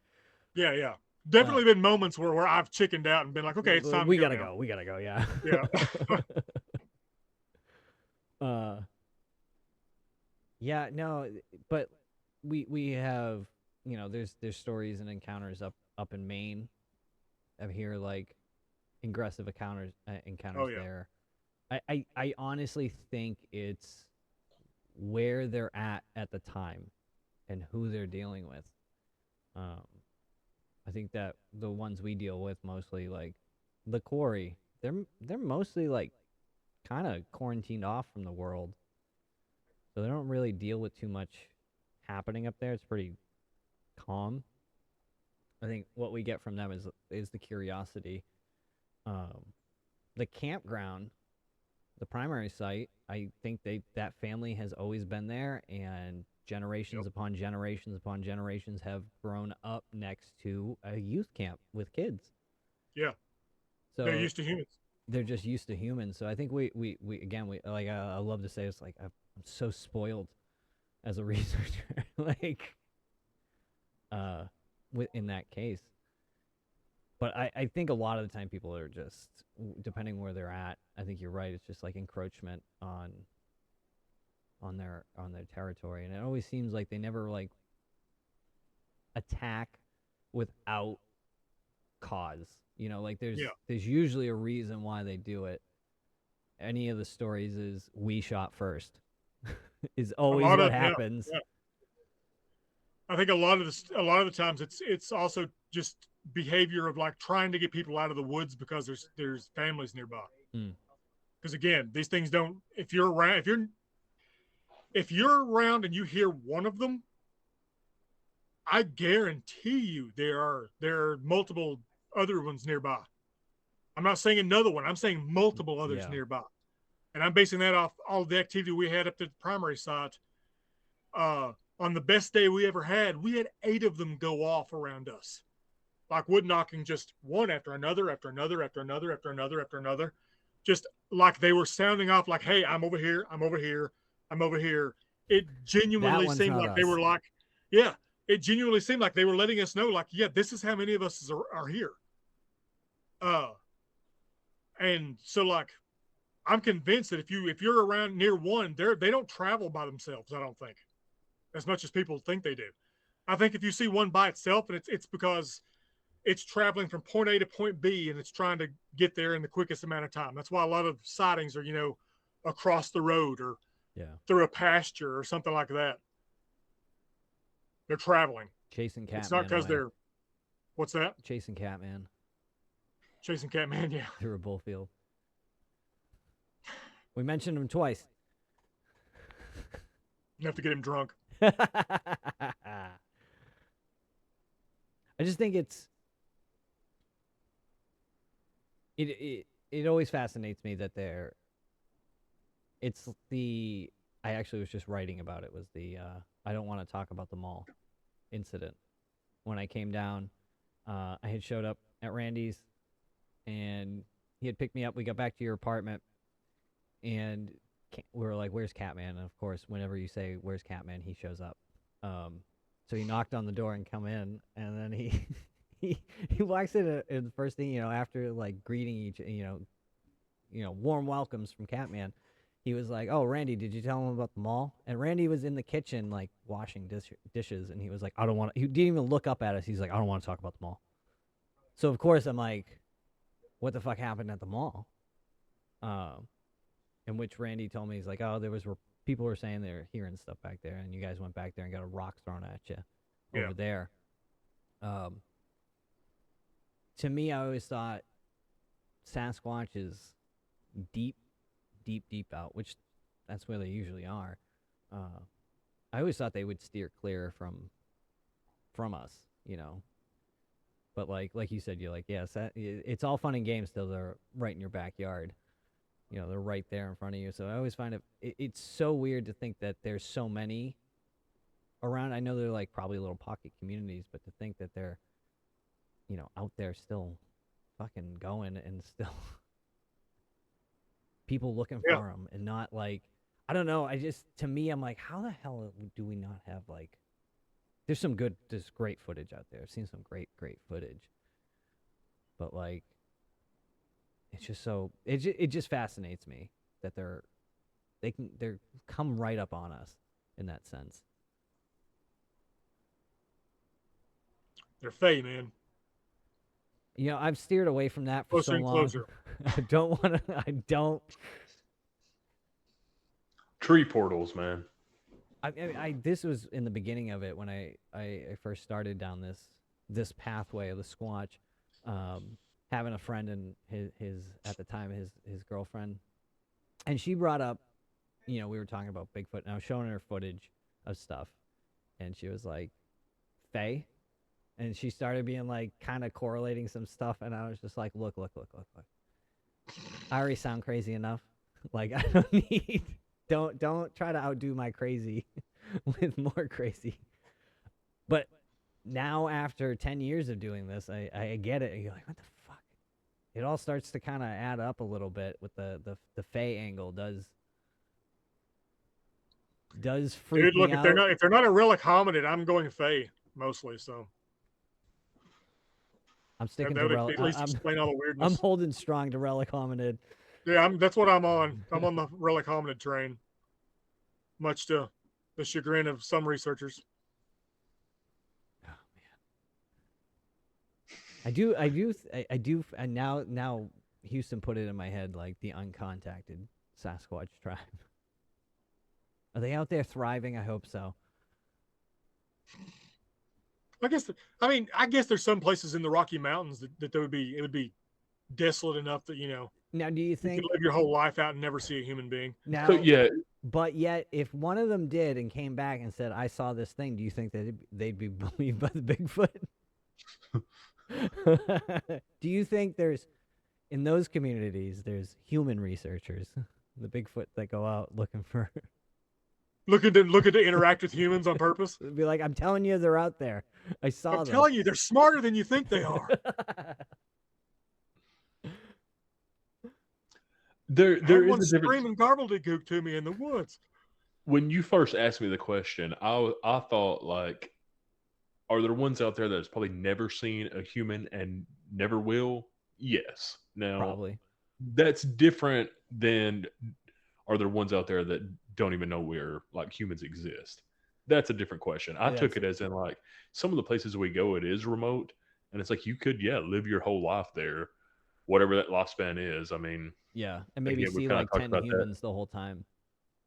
Yeah. Definitely been moments where I've chickened out and been like, okay, it's time. We gotta go. We gotta go. Yeah. Yeah. Yeah. No, but we have, you know, there's stories and encounters up in Maine. I hear like aggressive encounters there. I honestly think it's where they're at the time and who they're dealing with. I think that the ones we deal with mostly, like the quarry, they're mostly like kind of quarantined off from the world, so they don't really deal with too much happening up there. It's pretty calm. I think what we get from them is the curiosity. The campground, the primary site, I think that family has always been there, and generations upon generations upon generations have grown up next to a youth camp with kids. Yeah. So they're used to humans. They're just used to humans. So I think we again, we like, I love to say, it's like I'm so spoiled as a researcher, like, in that case. But I think a lot of the time people are just, depending where they're at, I think you're right, it's just like encroachment on their territory, and it always seems like they never like attack without cause. You know, like there's usually a reason why they do it. Any of the stories is we shot first is always what happens. Yeah. I think a lot of the times it's also just behavior of like trying to get people out of the woods because there's families nearby. Because again, these things don't. If you're around and you hear one of them, I guarantee you there are multiple other ones nearby. I'm not saying another one. I'm saying multiple others nearby. And I'm basing that off all the activity we had up at the primary site. On the best day we ever had, we had 8 of them go off around us. Like wood knocking, just one after another, after another, after another, after another, after another. Just like they were sounding off like, hey, I'm over here, I'm over here, I'm over here. It genuinely seemed like they were like, it genuinely seemed like they were letting us know, like, this is how many of us are here. And so like, I'm convinced that if you're around near one, they don't travel by themselves, I don't think, as much as people think they do. I think if you see one by itself, and it's because it's traveling from point A to point B, and it's trying to get there in the quickest amount of time. That's why a lot of sightings are, across the road or through a pasture or something like that. They're traveling. Chasing Catman. It's not because they're, what's that? Chasing Catman. Chasing Catman, yeah. Through a bullfield. We mentioned him twice. You have to get him drunk. I just think it always fascinates me that I actually was just writing about it, was the I don't want to talk about the mall incident. When I came down, I had showed up at Randy's, and he had picked me up. We got back to your apartment, and we were like, "Where's Catman?" And of course, whenever you say "Where's Catman," he shows up. So he knocked on the door and come in, and then he he walks in, and the first thing, after like greeting each, warm welcomes from Catman, he was like, "Oh, Randy, did you tell him about the mall?" And Randy was in the kitchen like washing dishes, and he was like, "I don't want to." He didn't even look up at us. He's like, "I don't want to talk about the mall." So of course I'm like, "What the fuck happened at the mall?" In which Randy told me, he's like, "Oh, people were saying they were hearing stuff back there, and you guys went back there and got a rock thrown at you over there." To me, I always thought Sasquatch is deep, deep, deep out, which that's where they usually are. I always thought they would steer clear from us, But like you said, you're like, yes, it's all fun and games till they're right in your backyard. They're right there in front of you. So I always find it's so weird to think that there's so many around. I know they're like probably little pocket communities, but to think that they're, out there still fucking going and still people looking for them and not like, I don't know. To me, I'm like, how the hell do we not have like, there's great footage out there. I've seen some great footage, but like, it's just it just fascinates me that they come right up on us in that sense. They're fey, man. I've steered away from that for so long. Closer. I don't. Tree portals, man. This was in the beginning of it when I first started down this pathway of the Squatch. Having a friend and his at the time his girlfriend, and she brought up, we were talking about Bigfoot, and I was showing her footage of stuff, and she was like, "Faye," and she started being like kind of correlating some stuff, and I was just like, look. I already sound crazy enough. Like, I don't need. Don't try to outdo my crazy with more crazy. But now after 10 years of doing this, I get it. And you're like, what the fuck? It all starts to kind of add up a little bit with the Fae angle does freak Dude, look, me if out. they're not a relic hominid, I'm going Fae mostly, so I'm sticking that to would relic. at least explain all the weirdness. I'm holding strong to relic hominid. Yeah, that's what I'm on. I'm on the relic hominid train, much to the chagrin of some researchers. Oh man, I do, and now Houston put it in my head like the uncontacted Sasquatch tribe. Are they out there thriving? I hope so. I guess there's some places in the Rocky Mountains that it would be desolate enough that Now, do you think you could live your whole life out and never see a human being? now? So yeah, But yet, if one of them did and came back and said, "I saw this thing," do you think that they'd be believed by the Bigfoot? Do you think in those communities there's human researchers, the Bigfoot that go out looking for? Looking to interact with humans on purpose. Be like, I'm telling you, they're out there. I saw them. I'm telling you, they're smarter than you think they are. there is Everyone's a difference. screaming gobbledygook to me in the woods. When you first asked me the question, I thought like, are there ones out there that's probably never seen a human and never will? Yes. Now, Probably. that's different than are there ones out there that don't even know where like humans exist? That's a different question. I took it as in like some of the places we go, it is remote, and it's like you could live your whole life there, whatever that lifespan is. I mean, yeah, and maybe again, see like 10 humans the whole time.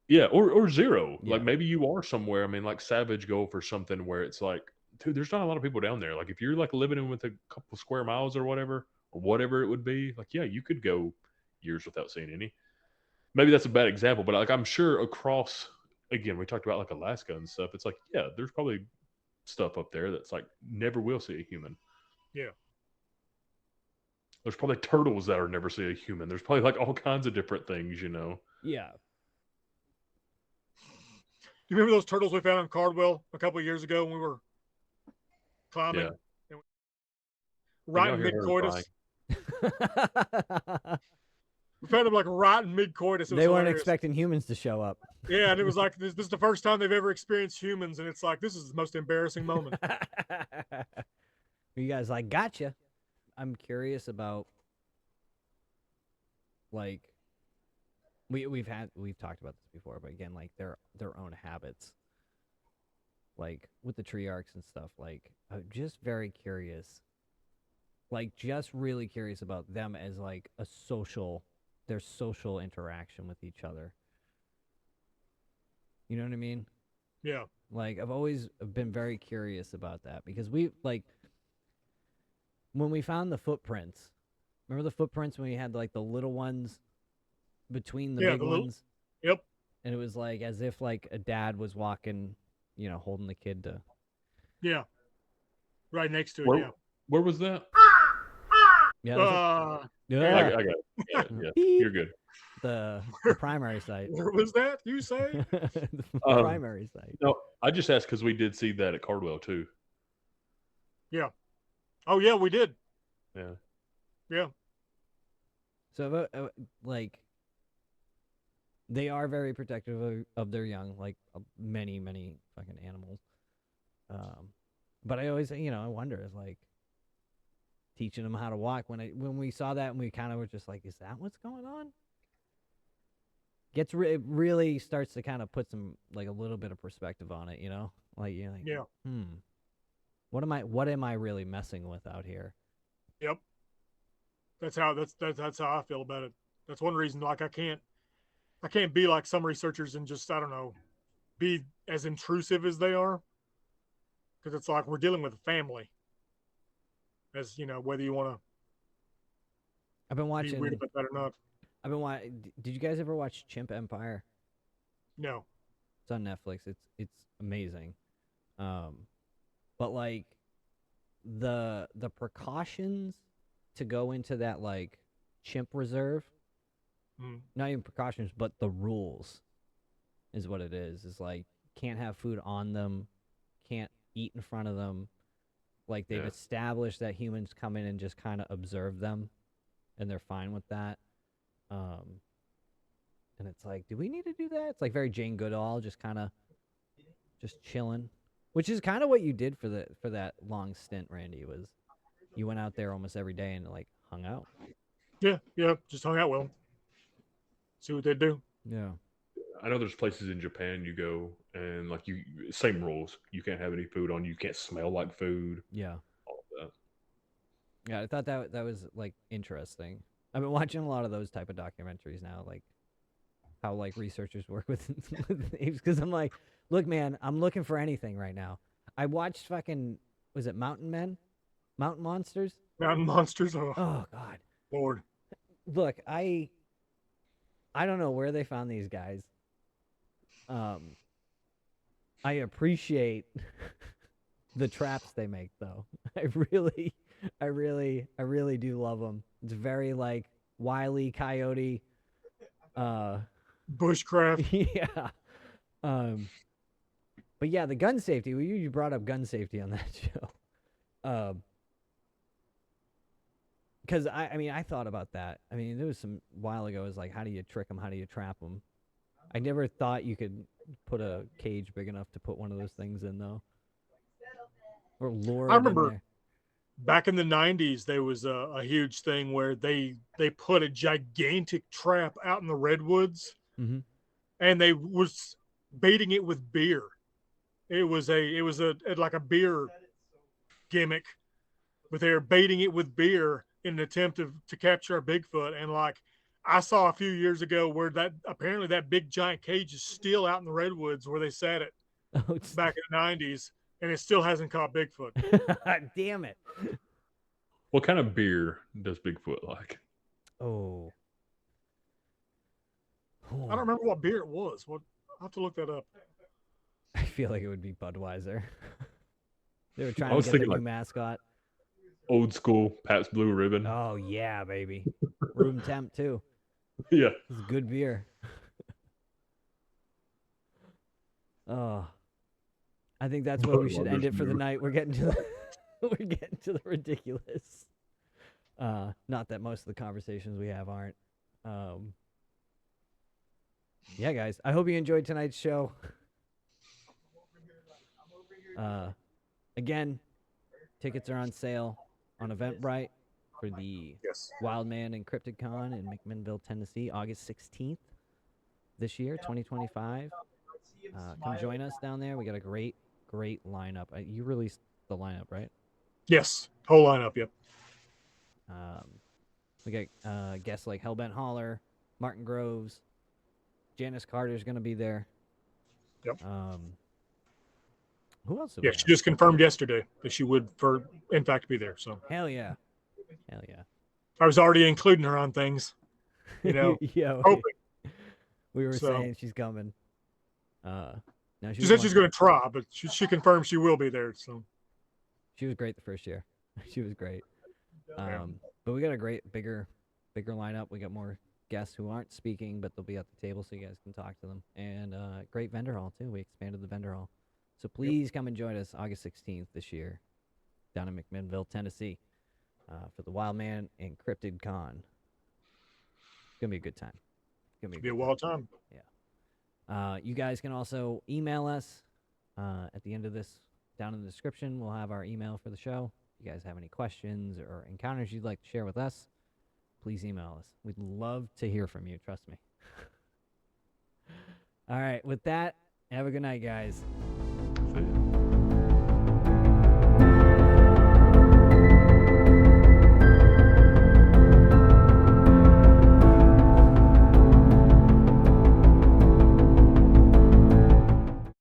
Yeah, or zero. Yeah. Like maybe you are somewhere. I mean, like Savage Gulf or something where it's like, dude, there's not a lot of people down there. Like if you're like living in with a couple square miles or whatever it would be, like yeah, you could go years without seeing any. Maybe that's a bad example, but like I'm sure across, again, we talked about like Alaska and stuff. It's like, yeah, there's probably stuff up there that's like never will see a human. Yeah. There's probably turtles that are never see a human. There's probably like all kinds of different things, Yeah. Do you remember those turtles we found in Cardwell a couple of years ago when we were climbing? Yeah. right out in here mid-coitus. They We found them like right in mid-coitus. It was weren't hilarious. expecting humans to show up. Yeah, and it was like this is the first time they've ever experienced humans, and it's like this is the most embarrassing moment. You guys like, gotcha. I'm curious about, like, we've talked about this before, but again, like their own habits, like with the tree arcs and stuff. Like, I'm just very curious, like just really curious about them as like their social interaction with each other. You know what I mean? Yeah, Like, I've always been very curious about that because we, like, when we found the footprints, remember the footprints when we had like the little ones between the big ones? Yep. And it was like as if like a dad was walking, holding the kid to. Yeah. Right next to it. Where was that? Yeah. Yeah. Yeah. I got it. Yeah, you're good. The primary site. Where was that? You say? The primary site. No, I just asked because we did see that at Cardwell too. Yeah. Oh yeah, we did. Yeah. Yeah. So like, they are very protective of their young, like many fucking animals. But I always, I wonder, is like teaching them how to walk. When we saw that, and we kind of were just like, is that what's going on? It really starts to kind of put some, like, a little bit of perspective on it, like you're like, Yeah. what am I really messing with out here? Yep. That's how I feel about it. That's one reason, like, I can't be like some researchers and just, I don't know, be as intrusive as they are. Because it's like we're dealing with a family. As whether you want I've been to be watching. weird about that or not. I've been watching. Did you guys ever watch Chimp Empire? No. It's on Netflix. It's amazing. But like the precautions to go into that, like, chimp reserve, not even precautions, but the rules is what it is. It's like, can't have food on them, can't eat in front of them. Like, they've established that humans come in and just kind of observe them, and they're fine with that. And it's like, do we need to do that? It's like very Jane Goodall, just kind of just chilling, which is kind of what you did for that long stint, Randy. Was you went out there almost every day and like hung out? Yeah, just hung out with them. See what they do. Yeah. I know there's places in Japan you go and like same rules. You can't have any food on you. You can't smell like food. Yeah. All of that. Yeah, I thought that was like interesting. I've been watching a lot of those type of documentaries now, like how like researchers work with apes. Because I'm like, look, man, I'm looking for anything right now. I watched fucking, was it Mountain Monsters? Mountain monsters. Oh God, Lord. Look, I don't know where they found these guys. I appreciate the traps they make, though. I really do love them. It's very like Wile E. Coyote. Bushcraft. Yeah. But yeah, the gun safety. Well, you brought up gun safety on that show. Because I thought about that. I mean, there was some while ago. It was like, how do you trick them? How do you trap them? I never thought you could put a cage big enough to put one of those things in, though. Or lure. I remember in there. back in the 90s, there was a huge thing where they put a gigantic trap out in the redwoods, and they was baiting it with beer. It was like a beer gimmick, but they were baiting it with beer in an attempt to capture a Bigfoot. And like I saw a few years ago where apparently that big giant cage is still out in the redwoods where they set it back in the 90s, and it still hasn't caught Bigfoot. Damn it. What kind of beer does Bigfoot like? Oh. I don't remember what beer it was. I'll have to look that up. I feel like it would be Budweiser. They were trying I was to get the thinking new like mascot. Old school Pabst Blue Ribbon. Oh yeah, baby. Room temp too. Yeah. It's good beer. Oh. I think that's where we should end it for the night. We're getting to the ridiculous. Not that most of the conversations we have aren't. Yeah, guys. I hope you enjoyed tonight's show. Again, tickets are on sale on Eventbrite for the Yes. Wildman and Cryptid Con in McMinnville, Tennessee, August 16th this year, 2025. Come join us down there. We got a great lineup. You released the lineup, right? Yes. Whole lineup. Yep. We got guests like Hellbent Holler, Martin Groves, Janice Carter's going to be there. Yep. Who else? Yeah, she just confirmed yesterday that she would, in fact, be there. So hell yeah. I was already including her on things, Yeah, hoping. we were So- saying she's coming. No, She said she's going to try, but she confirmed she will be there. So She was great the first year. She was great. Yeah. But we got a great bigger lineup. We got more guests who aren't speaking, but they'll be at the table so you guys can talk to them. And great vendor hall too. We expanded the vendor hall. So please come and join us August 16th this year down in McMinnville, Tennessee for the Wildman and Cryptid Con. It's going to be a good time. It's going to be a wild time. You guys can also email us at the end of this. Down in the description, we'll have our email for the show. If you guys have any questions or encounters you'd like to share with us, please email us. We'd love to hear from you. Trust me. All right. With that, have a good night, guys.